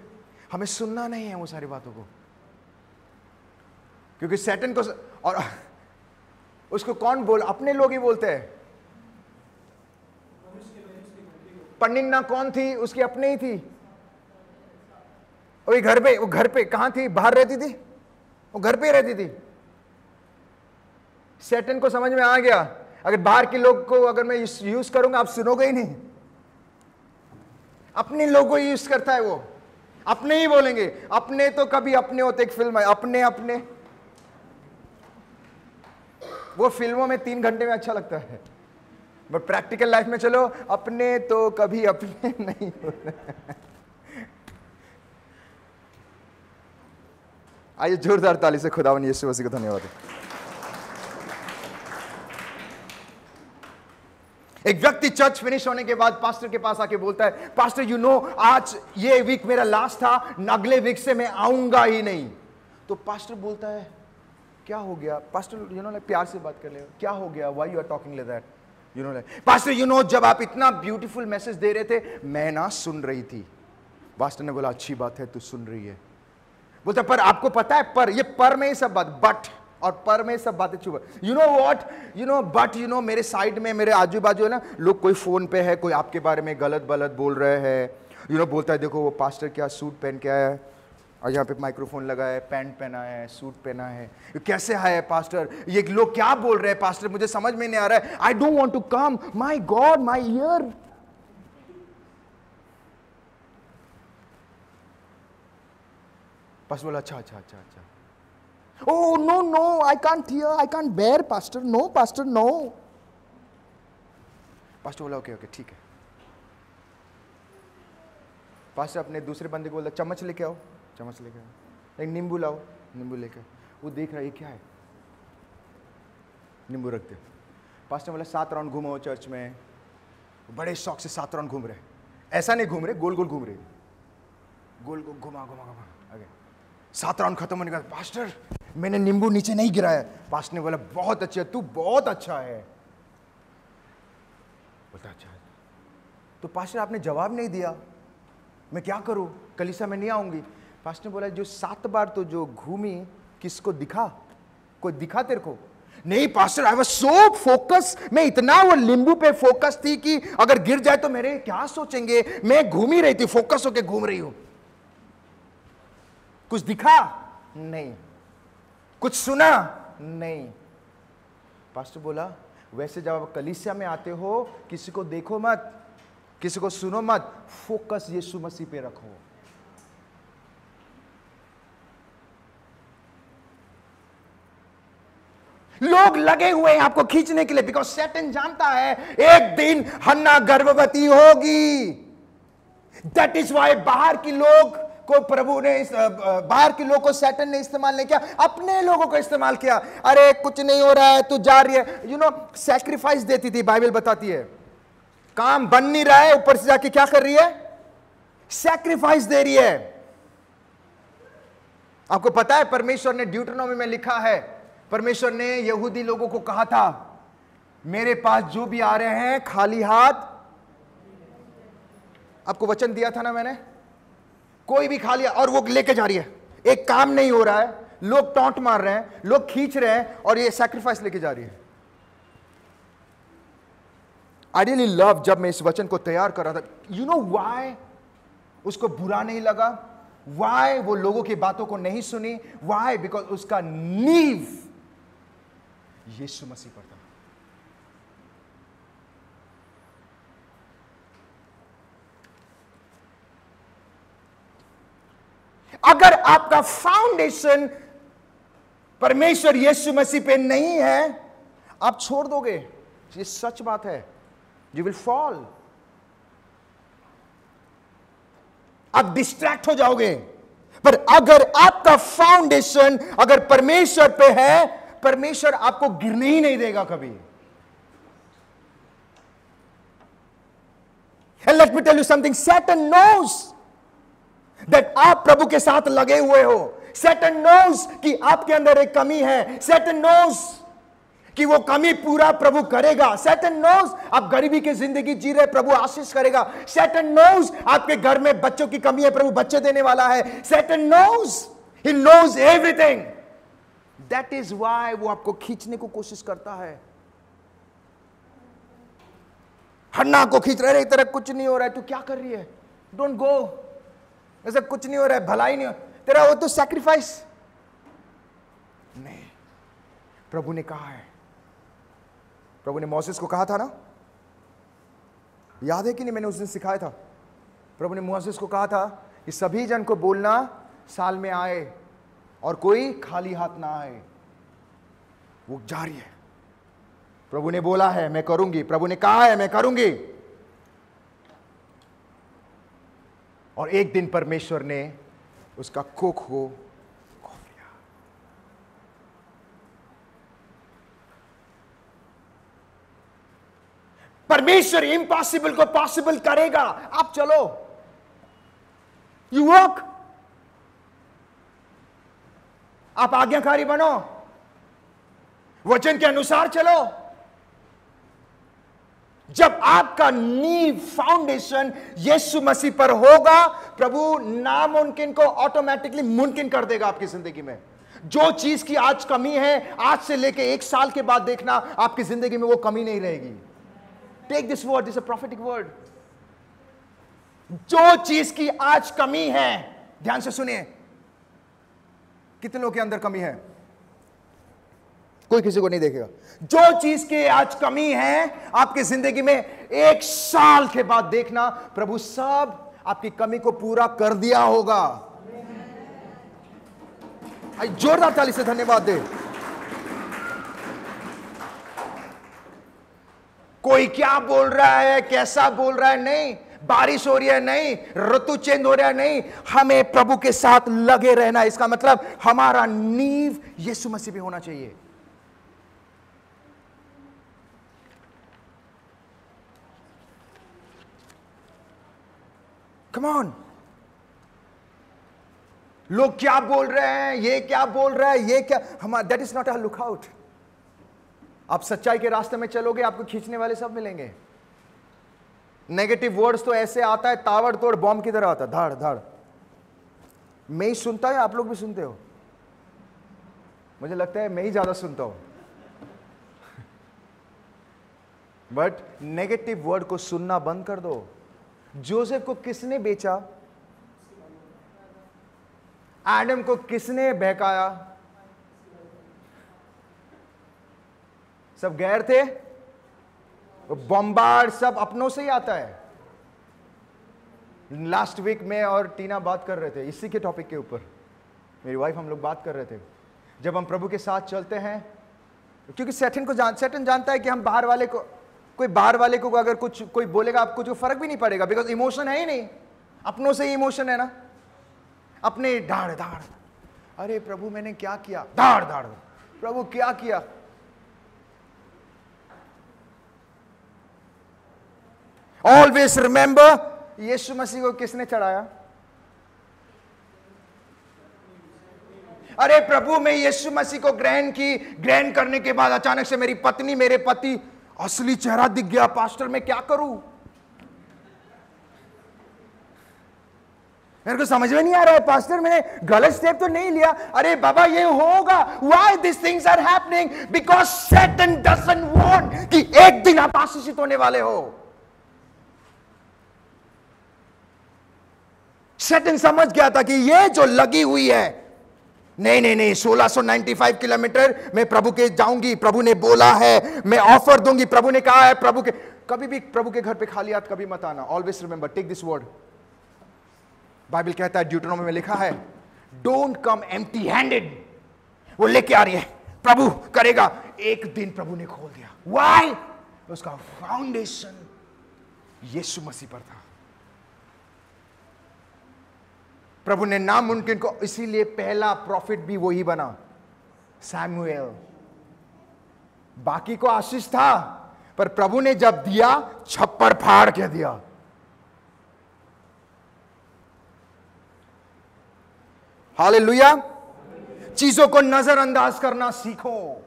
हमें सुनना नहीं है वो सारी बातों को, क्योंकि सैटन को, और उसको कौन बोल, अपने लोग ही बोलते हैं। पनिन्ना कौन थी? उसकी अपने ही थी। वो घर पे कहां थी? बाहर रहती थी, वो घर पे ही रहती थी। सैटन को समझ में आ गया, अगर बाहर के लोग को अगर मैं यूज करूंगा आप सुनोगे ही नहीं। अपने लोगों को यूज करता है वो, अपने ही बोलेंगे। अपने तो कभी अपने होते, एक फिल्म है अपने, वो फिल्मों में 3 घंटे में अच्छा लगता है, बट प्रैक्टिकल लाइफ में चलो, अपने तो कभी अपने नहीं होते। आइए जोरदार ताली से खुदावन यीशु मसीह को धन्यवाद। एक व्यक्ति चर्च फिनिश होने के बाद पास्टर के पास आके बोलता है, पास्टर आज ये वीक मेरा लास्ट था, अगले वीक से मैं आऊंगा ही नहीं। तो पास्टर बोलता है क्या हो गया? पास्टर प्यार से बात कर ले, क्या हो गया, why you are talking like that? Pastor जब आप इतना ब्यूटीफुल मैसेज दे रहे थे, मैं ना सुन रही थी। पास्टर ने बोला अच्छी बात है तू सुन रही है। बोलता पर आपको पता है, पर ये पर में ही सब बात, बट और पर में सब बातें छुपा, बट मेरे साइड में, मेरे आजू बाजू है ना, लोग कोई फोन पे है, कोई आपके बारे में गलत बोल रहे हैं। बोलता है देखो वो पास्टर क्या सूट पहन के आया है, और यहाँ पे माइक्रोफोन लगा है, पैंट पहना है, सूट पहना है, कैसे है पास्टर, ये लोग क्या बोल रहे हैं पास्टर, मुझे समझ में नहीं आ रहा है, I don't want to come, my god my ear. Pastor बोला अच्छा। Oh no, I can't hear, I can't bear, pastor, no, pastor, no. Pastor बोला ओके ठीक है। पास्टर अपने दूसरे बंदे को बोला चम्मच लेके आओ, एक नींबू लाओ, नींबू लेके। वो देख रहा है ये क्या है, नींबू रख दे। पास्टर बोला 7 राउंड घूमो चर्च में, बड़े शौक से 7 राउंड घूम रहे, ऐसा नहीं घूम रहे, गोल गोल घूम रहे, गोल गोल घुमा आगे। 7 राउंड खत्म होने के बाद पास्टर मैंने नींबू नीचे नहीं गिराया। पास्टर ने बोला बहुत अच्छा, तू बहुत अच्छा है। बोलता अच्छा। तो पास्टर आपने जवाब नहीं दिया, मैं क्या करूं, कलीसिया में नहीं आऊंगी। पास्टर ने बोला जो 7 बार तो जो घूमी, किसको दिखा, कोई दिखा तेरे को? नहीं pastor, I was so focus, मैं इतना वो नींबू पे फोकस थी कि अगर गिर जाए तो मेरे क्या सोचेंगे, मैं घूम ही रही थी, फोकस होके घूम रही हूं। कुछ दिखा नहीं, कुछ सुना नहीं। पास्टर बोला वैसे जब आप कलीसिया में आते हो, किसी को देखो मत, किसी को सुनो मत, फोकस यीशु मसीह पे रखो। लोग लगे हुए हैं आपको खींचने के लिए, बिकॉज सैटन जानता है एक दिन हन्ना गर्भवती होगी। दैट इज वाई बाहर की लोग को प्रभु ने, बाहर के लोग को सैटन ने इस्तेमाल नहीं किया, अपने लोगों को इस्तेमाल किया। अरे कुछ नहीं हो रहा है, तू जा रही है, सैक्रिफाइस देती थी, बाइबल बताती है। काम बन नहीं रहा है, ऊपर से जाके क्या कर रही है, सैक्रिफाइस दे रही है। आपको पता है परमेश्वर ने ड्यूटरनोमी में लिखा है, परमेश्वर ने यहूदी लोगों को कहा था मेरे पास जो भी आ रहे हैं खाली हाथ, आपको वचन दिया था ना मैंने, कोई भी खाली, और वो लेके जा रही है, एक काम नहीं हो रहा है, लोग टॉन्ट मार रहे हैं, लोग खींच रहे हैं, और ये सैक्रिफाइस लेके जा रही है। आई रियली लव, जब मैं इस वचन को तैयार कर रहा था, यू नो व्हाई उसको बुरा नहीं लगा, व्हाई वो लोगों की बातों को नहीं सुनी, व्हाई, बिकॉज उसका नींव यीशु मसीह पर था। अगर आपका फाउंडेशन परमेश्वर यीशु मसीह पे नहीं है, आप छोड़ दोगे, ये सच बात है, यू विल फॉल, आप डिस्ट्रैक्ट हो जाओगे। पर अगर आपका फाउंडेशन अगर परमेश्वर पे है, परमेश्वर आपको गिरने ही नहीं देगा कभी। And let me tell you something, Satan knows that आप प्रभु के साथ लगे हुए हो। Satan knows कि आपके अंदर एक कमी है। Satan knows कि वो कमी पूरा प्रभु करेगा। Satan knows आप गरीबी की जिंदगी जी रहे, प्रभु आशीष करेगा। Satan knows आपके घर में बच्चों की कमी है, प्रभु बच्चे देने वाला है। Satan knows, he knows everything. That is why वो आपको खींचने को कोशिश करता है। हन्ना को खींच रहे, तेरा कुछ नहीं हो रहा है, तू क्या कर रही है, डोंट गो, ऐसा कुछ नहीं हो रहा है, भलाई नहीं हो तेरा, वो तो सैक्रिफाइस नहीं। प्रभु ने कहा है, प्रभु ने मोसेस को कहा था ना, याद है कि नहीं, मैंने उस दिन सिखाया था। प्रभु ने मोसेस को कहा था कि सभी जन को बोलना साल में आए और कोई खाली हाथ ना आए। वो जारी है, प्रभु ने बोला है मैं करूंगी, प्रभु ने कहा है मैं करूंगी। और एक दिन परमेश्वर ने उसका कोख को खोल दिया। परमेश्वर इम्पॉसिबल को पॉसिबल करेगा। आप चलो, यू वॉक, आप आज्ञाकारी बनो, वचन के अनुसार चलो। जब आपका नींव फाउंडेशन यीशु मसीह पर होगा, प्रभु नामुमकिन को ऑटोमेटिकली मुमकिन कर देगा आपकी जिंदगी में। जो चीज की आज कमी है, आज से लेके 1 साल के बाद देखना आपकी जिंदगी में वो कमी नहीं रहेगी। Take this word, this a prophetic word. जो चीज की आज कमी है, ध्यान से सुनिए, कितने लोगों के अंदर कमी है, कोई किसी को नहीं देखेगा। जो चीज की आज कमी है आपकी जिंदगी में, 1 साल के बाद देखना प्रभु सब आपकी कमी को पूरा कर दिया होगा। जोरदार ताली से धन्यवाद दे। कोई क्या बोल रहा है, कैसा बोल रहा है, नहीं, बारिश हो रही है, नहीं, ऋतु चेंज हो रहा है, नहीं, हमें प्रभु के साथ लगे रहना। इसका मतलब हमारा नींव यीशु मसीह पे होना चाहिए। Come on, लोग क्या बोल रहे हैं, ये क्या बोल रहा है, ये क्या, हमारा that is not a lookout. आप सच्चाई के रास्ते में चलोगे, आपको खींचने वाले सब मिलेंगे। नेगेटिव वर्ड्स तो ऐसे आता है, ताबड़तोड़ बॉम्ब की तरह आता है, धाड़ धाड़। मैं ही सुनता है, आप लोग भी सुनते हो, मुझे लगता है मैं ही ज्यादा सुनता हूं। बट नेगेटिव वर्ड को सुनना बंद कर दो। जोसेफ को किसने बेचा? एडम को किसने बहकाया? सब गैर थे, बॉम्बार्ड सब अपनों से ही आता है। लास्ट वीक में और टीना बात कर रहे थे इसी के टॉपिक के ऊपर, मेरी वाइफ, हम लोग बात कर रहे थे। जब हम प्रभु के साथ चलते हैं, क्योंकि सैटन जानता है कि हम बाहर वाले को, कोई बाहर वाले को अगर कुछ कोई बोलेगा आपको जो फर्क भी नहीं पड़ेगा, बिकॉज इमोशन है ही नहीं, अपनों से ही इमोशन है ना, अपने धाड़ धाड़, अरे प्रभु मैंने क्या किया, धाड़ धाड़, प्रभु क्या किया। ऑलवेज रिमेंबर, यीशु मसीह को किसने चढ़ाया? अरे प्रभु मैं यीशु मसीह को ग्रहण करने के बाद अचानक से मेरी पत्नी, मेरे पति, असली चेहरा दिख गया, पास्टर मैं क्या करूं? मेरे को समझ में नहीं आ रहा है पास्टर, मैंने गलत स्टेप तो नहीं लिया। अरे बाबा ये होगा। Why these things are happening? Because Satan doesn't want कि एक दिन आप आशीषित होने वाले हो। Satan समझ गया था कि ये जो लगी हुई है, नहीं 1695 किलोमीटर मैं प्रभु के जाऊंगी, प्रभु ने बोला है मैं ऑफर दूंगी, प्रभु ने कहा है। प्रभु के कभी भी प्रभु के घर पे खाली हाथ कभी मत आना। Always remember, take this word. Bible कहता है, ड्यूटरनोमी में लिखा है, डोंट कम एम्प्टी हैंडेड। वो लेके आ रही है, प्रभु करेगा। एक दिन प्रभु ने खोल दिया। व्हाई? उसका फाउंडेशन यीशु मसीह पर था। प्रभु ने नामुमकिन को, इसीलिए पहला प्रॉफिट भी वही बना, सैमुएल। बाकी को आशीष था, पर प्रभु ने जब दिया, छप्पर फाड़ के दिया। हालेलुया। चीजों को नजरअंदाज करना सीखो।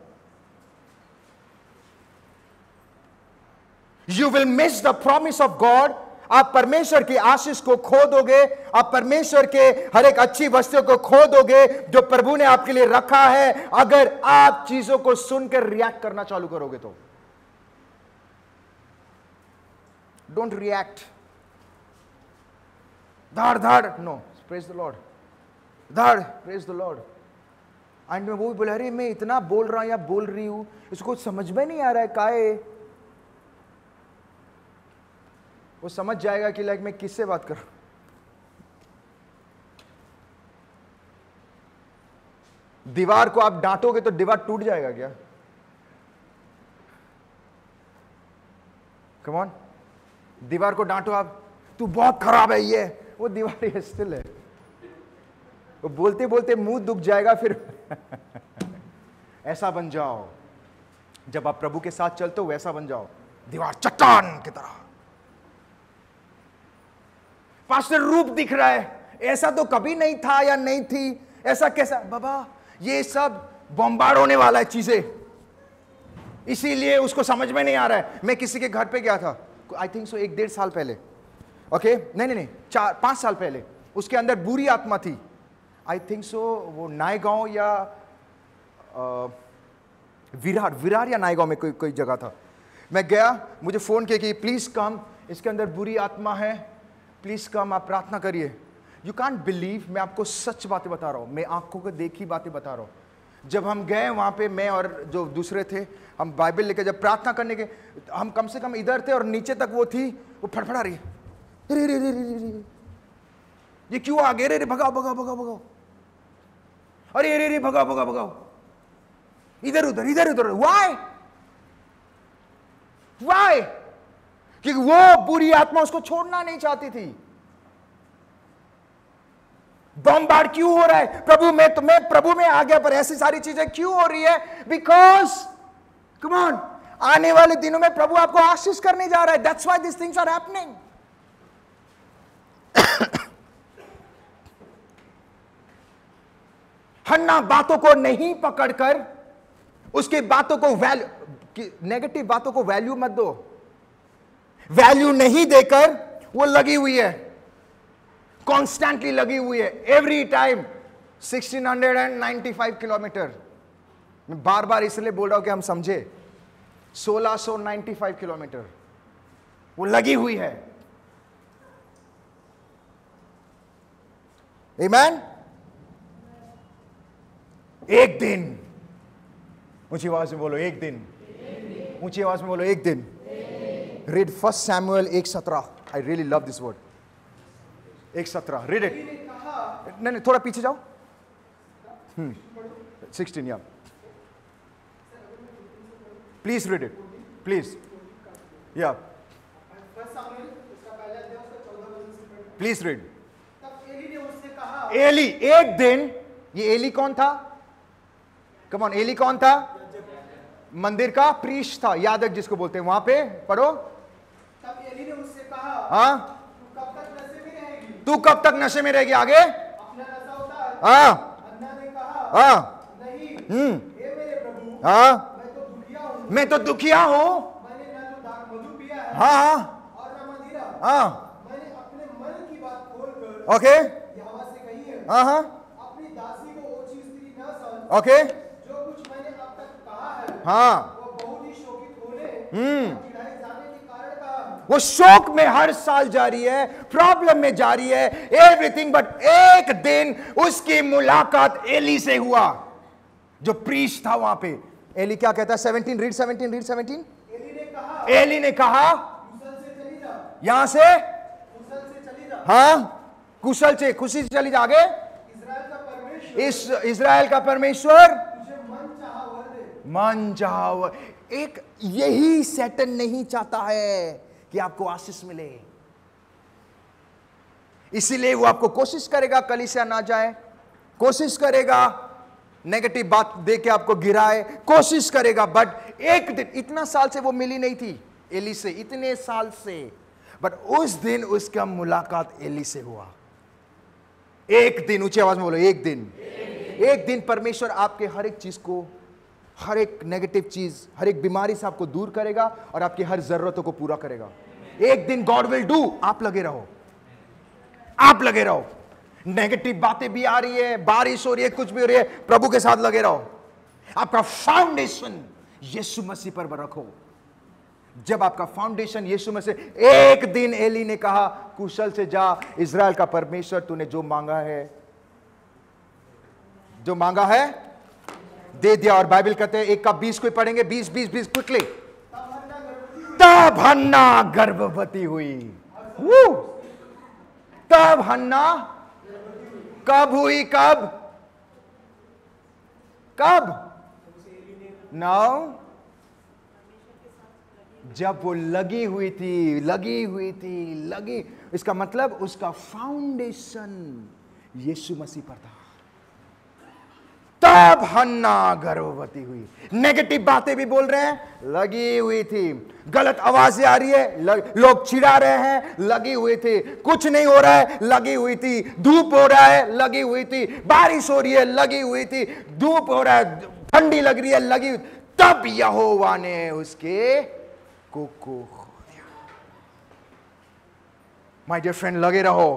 You will miss the promise of God. आप परमेश्वर की आशीष को खो दोगे, आप परमेश्वर के हर एक अच्छी वस्तु को खो दोगे जो प्रभु ने आपके लिए रखा है, अगर आप चीजों को सुनकर रिएक्ट करना चालू करोगे तो। Don't react. धाड़ धाड़, नो, प्रेज द लॉर्ड, धाड़, प्रेज द लॉर्ड। एंड में वो भी बोला, अरे मैं इतना बोल रहा हूं या बोल रही हूं, इसको समझ में नहीं आ रहा है काहे। वो समझ जाएगा कि लाइक मैं किससे बात कर रहा हूं। दीवार को आप डांटोगे तो दीवार टूट जाएगा क्या? कम ऑन, दीवार को डांटो आप, तू बहुत खराब है ये, वो दीवार ये स्टिल है। वो बोलते बोलते मुंह दुख जाएगा फिर। ऐसा बन जाओ, जब आप प्रभु के साथ चलते हो वैसा बन जाओ, दीवार चट्टान की तरह। पास्टर रूप दिख रहा है, ऐसा तो कभी नहीं था या नहीं थी, ऐसा कैसा? बाबा ये सब बॉम्बार्ड होने वाला है चीजें, इसीलिए उसको समझ में नहीं आ रहा है। मैं किसी के घर पे गया था, आई थिंक सो 1-1.5 साल पहले, ओके, नहीं 4-5 साल पहले। उसके अंदर बुरी आत्मा थी, आई थिंक सो वो नायगांव या विरार या नायगांव में कोई जगह था। मैं गया, मुझे फोन किया कि प्लीज कम, इसके अंदर बुरी आत्मा है, प्लीज कम, आप प्रार्थना करिए। यू कांट बिलीव, मैं आपको सच बातें बता रहा हूं, मैं आंखों को देखी बातें बता रहा हूं। जब हम गए वहां पे, मैं और जो दूसरे थे, हम बाइबल लेके जब प्रार्थना करने के, हम कम से कम इधर थे और नीचे तक वो थी, वो फड़फड़ा रही, रे रे रे रे, ये क्यों आ गए? रे भगाओ भगाओ भगाओ भगाओ, अरे रे रे भगाओ भगाओ भगाओ, इधर उधर इधर उधर। व्हाई? व्हाई? क्योंकि वो बुरी आत्मा उसको छोड़ना नहीं चाहती थी। बॉम्बार्ड क्यों हो रहा है? प्रभु मैं प्रभु में आ गया, पर ऐसी सारी चीजें क्यों हो रही है? बिकॉज कम ऑन, आने वाले दिनों में प्रभु आपको आशीष करने जा रहा है। That's why this things are happening. हन्ना बातों को नहीं पकड़कर, उसकी बातों को नेगेटिव बातों को वैल्यू मत दो। वैल्यू नहीं देकर वो लगी हुई है, कॉन्स्टेंटली लगी हुई है, एवरी टाइम 1695 किलोमीटर। मैं बार बार इसलिए बोल रहा हूं कि हम समझे, 1695 किलोमीटर वो लगी हुई है। आमीन। एक दिन, ऊंची आवाज में बोलो, एक दिन, ऊंची आवाज में बोलो, एक दिन। Read 1 Samuel 1:17। I really love this word. 1:17, read it. नहीं थोड़ा पीछे जाओ। 16, या प्लीज रीड इट, प्लीज, या प्लीज रीड। एली, एक दिन, ये एली कौन था? कम ऑन, एली कौन था? मंदिर का प्रीस्ट था, याजक जिसको बोलते हैं। वहां पे पढ़ो। तब एली ने उससे कहा, हाँ, तू कब तक नशे में रहेगी? तू कब तक नशे में रहेगी? आगे, अपना नशा उतार। हाँ, अन्ना ने कहा, हाँ, नहीं, हे मेरे प्रभु, हाँ, मैं तो दुखिया हूँ। मैं तो दुखिया हूं। मैंने हाँ और न मदिरा। हाँ मैंने अपने मन की बात खोलकर ओके यहोवा से कही है, हाँ अपनी दासी को ओछी स्त्री न समझ। ओके जो कुछ मैंने अब तक कहा है हाँ वो बहुत ही शोकित होने और चिढ़ाए जाने के कारण कहा है। वो शोक में हर साल जारी है, प्रॉब्लम में जारी है, एवरीथिंग। बट एक दिन उसकी मुलाकात एली से हुआ, जो प्रीस्ट था वहां पे। एली क्या कहता है? 17 रीड 17 रीड 17। एली ने कहा कुशल से चली जा, यहां से कुशल से चली जा। हाँ कुशल से, खुशी से चली जा। आगे इस्राएल का परमेश्वर इस इजराइल का परमेश्वर तुझे मन चाहा वर दे। मन चाहो। एक यही सैटन नहीं चाहता है कि आपको आशीष मिले, इसीलिए वो आपको कोशिश करेगा कलीसिया ना जाए, कोशिश करेगा नेगेटिव बात दे के आपको गिराए, कोशिश करेगा। बट एक दिन, इतना साल से वो मिली नहीं थी एली से, इतने साल से, बट उस दिन उसका मुलाकात एली से हुआ। एक दिन, ऊंची आवाज में बोलो, एक दिन परमेश्वर आपके हर एक चीज को, हर एक नेगेटिव चीज, हर एक बीमारी से आपको दूर करेगा और आपकी हर जरूरतों को पूरा करेगा। एक दिन गॉड विल डू। आप लगे रहो, आप लगे रहो। नेगेटिव बातें भी आ रही है, बारिश हो रही है, कुछ भी हो रही है, प्रभु के साथ लगे रहो। आपका फाउंडेशन यीशु मसीह पर रखो। जब आपका फाउंडेशन यीशु मसीह, एक दिन एली ने कहा कुशल से जा, इजराइल का परमेश्वर तूने जो मांगा है दे दिया। और बाइबल कहते हैं 1 का 20 को पढ़ेंगे, 20 क्विकली। तब हन्ना गर्भवती हुई। तब हन्ना कब हुई? कब? नाउ जब वो लगी हुई थी। इसका मतलब उसका फाउंडेशन यीशु मसीह पर था। तब हन्ना गर्भवती हुई। नेगेटिव बातें भी बोल रहे हैं, लगी हुई थी। गलत आवाजें आ रही है, लोग चिढ़ा रहे हैं, लगी हुई थी। कुछ नहीं हो रहा है, लगी हुई थी। धूप हो रहा है, लगी हुई थी। बारिश हो रही है, लगी हुई थी। धूप हो रहा है, ठंडी लग रही है, लगी हुई। तब यहोवा ने उसके को दिया। माय डियर फ्रेंड, लगे रहो।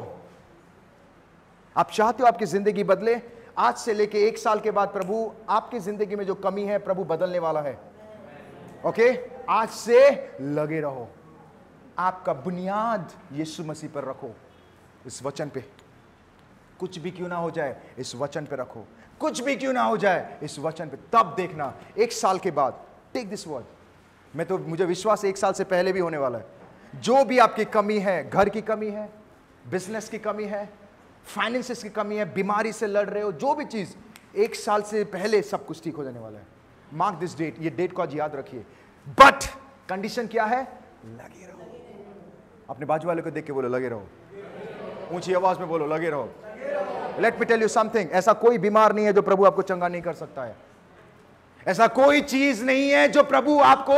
आप चाहते हो आपकी जिंदगी बदले? आज से लेके 1 साल के बाद प्रभु आपकी जिंदगी में जो कमी है प्रभु बदलने वाला है। ओके, आज से लगे रहो। आपका बुनियाद यीशु मसीह पर रखो, इस वचन पे। कुछ भी क्यों ना हो जाए, इस वचन पे रखो। कुछ भी क्यों ना हो जाए, इस वचन पे। तब देखना 1 साल के बाद, टेक दिस वर्ड। मुझे विश्वास 1 साल से पहले भी होने वाला है। जो भी आपकी कमी है, घर की कमी है, बिजनेस की कमी है, फाइनेंसेस की कमी है, बीमारी से लड़ रहे हो, जो भी चीज, 1 साल से पहले सब कुछ ठीक हो जाने वाला है। मार्क दिस डेट, ये डेट को आज याद रखिए। बट कंडीशन क्या है? लगे रहो। अपने बाजू वाले को देख के बोलो, लगे रहो। ऊंची आवाज में बोलो, लगे रहो। Let me tell you something, ऐसा कोई बीमार नहीं है जो प्रभु आपको चंगा नहीं कर सकता है। ऐसा कोई चीज नहीं है जो प्रभु आपको,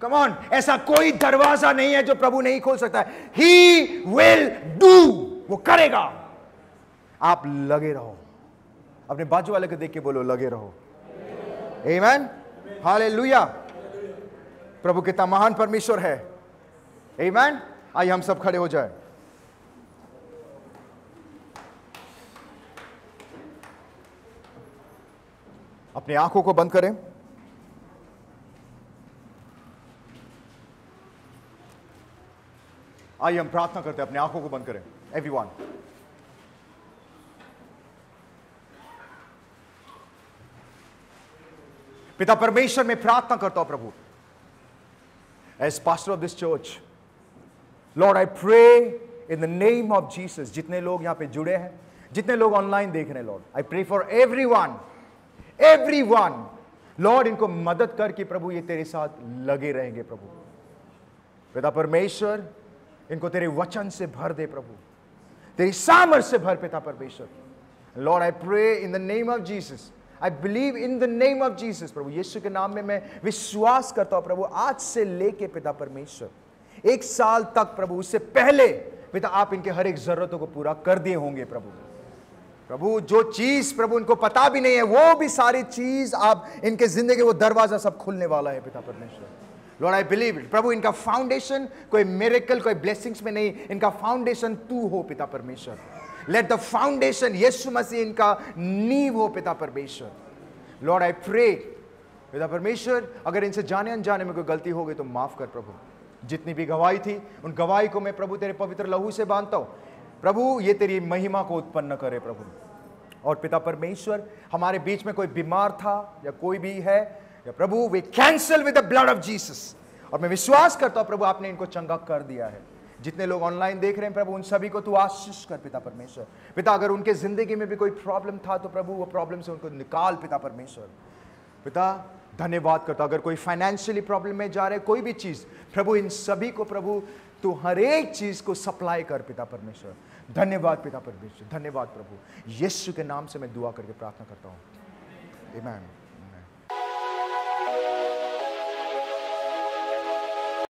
कम ऑन, ऐसा कोई दरवाजा नहीं है जो प्रभु नहीं खोल सकता है। ही विल डू, वो करेगा। आप लगे रहो। अपने बाजू वाले को देख के बोलो, लगे रहो। आमीन, हालेलुया। प्रभु कितना महान परमेश्वर है। आमीन। आइए हम सब खड़े हो जाए। अपनी आंखों को बंद करें। आइए हम प्रार्थना करते हैं। अपनी आंखों को बंद करें एवरीवन। पिता परमेश्वर, मैं प्रार्थना करता हूं प्रभु, as pastor of this church, Lord I pray in the name of Jesus. जितने लोग यहां पे जुड़े हैं, जितने लोग ऑनलाइन देख रहे हैं, lord I pray for everyone lord, इनको मदद कर कि प्रभु ये तेरे साथ लगे रहेंगे प्रभु। पिता परमेश्वर, इनको तेरे वचन से भर दे प्रभु, तेरी सामर्थ से भर पिता परमेश्वर। Lord I pray in the name of Jesus, I believe in the name of Jesus प्रभु, यीशु के नाम में मैं विश्वास करता हूं प्रभु। आज से लेके पिता परमेश्वर 1 साल तक प्रभु, उससे पहले पिता आप इनके हर एक जरूरतों को पूरा कर दिए होंगे प्रभु। प्रभु जो चीज प्रभु इनको पता भी नहीं है, वो भी सारी चीज आप इनके जिंदगी, वो दरवाजा सब खुलने वाला है पिता परमेश्वर। Lord I believe it. प्रभु इनका फाउंडेशन कोई मिरेकल कोई ब्लेसिंग्स में नहीं, इनका फाउंडेशन तू हो पिता परमेश्वर। लेट द फाउंडेशन यीशु मसीह इनका नींव हो पिता परमेश्वर। लॉर्ड आई प्रे पिता परमेश्वर, अगर इनसे जाने अनजाने में कोई गलती हो गई तो माफ कर प्रभु। जितनी भी गवाही थी उन गवाही को मैं प्रभु तेरे पवित्र लहू से बांधता हूं प्रभु, ये तेरी महिमा को उत्पन्न करे प्रभु। और पिता परमेश्वर, हमारे बीच में कोई बीमार था या कोई भी है या प्रभु, वे cancel with the blood of Jesus. और मैं विश्वास करता हूं प्रभु आपने इनको चंगा कर दिया है। जितने लोग ऑनलाइन देख रहे हैं प्रभु, उन सभी को तू आशीष कर पिता परमेश्वर। पिता अगर उनके जिंदगी में भी कोई प्रॉब्लम था तो प्रभु वो प्रॉब्लम से उनको निकाल पिता परमेश्वर। पिता धन्यवाद करता, अगर कोई फाइनेंशियली प्रॉब्लम में जा रहे कोई भी चीज प्रभु, इन सभी को प्रभु तू हर एक चीज को सप्लाई कर पिता परमेश्वर। धन्यवाद पिता परमेश्वर, धन्यवाद प्रभु। यीशु के नाम से मैं दुआ करके प्रार्थना करता हूं, आमीन।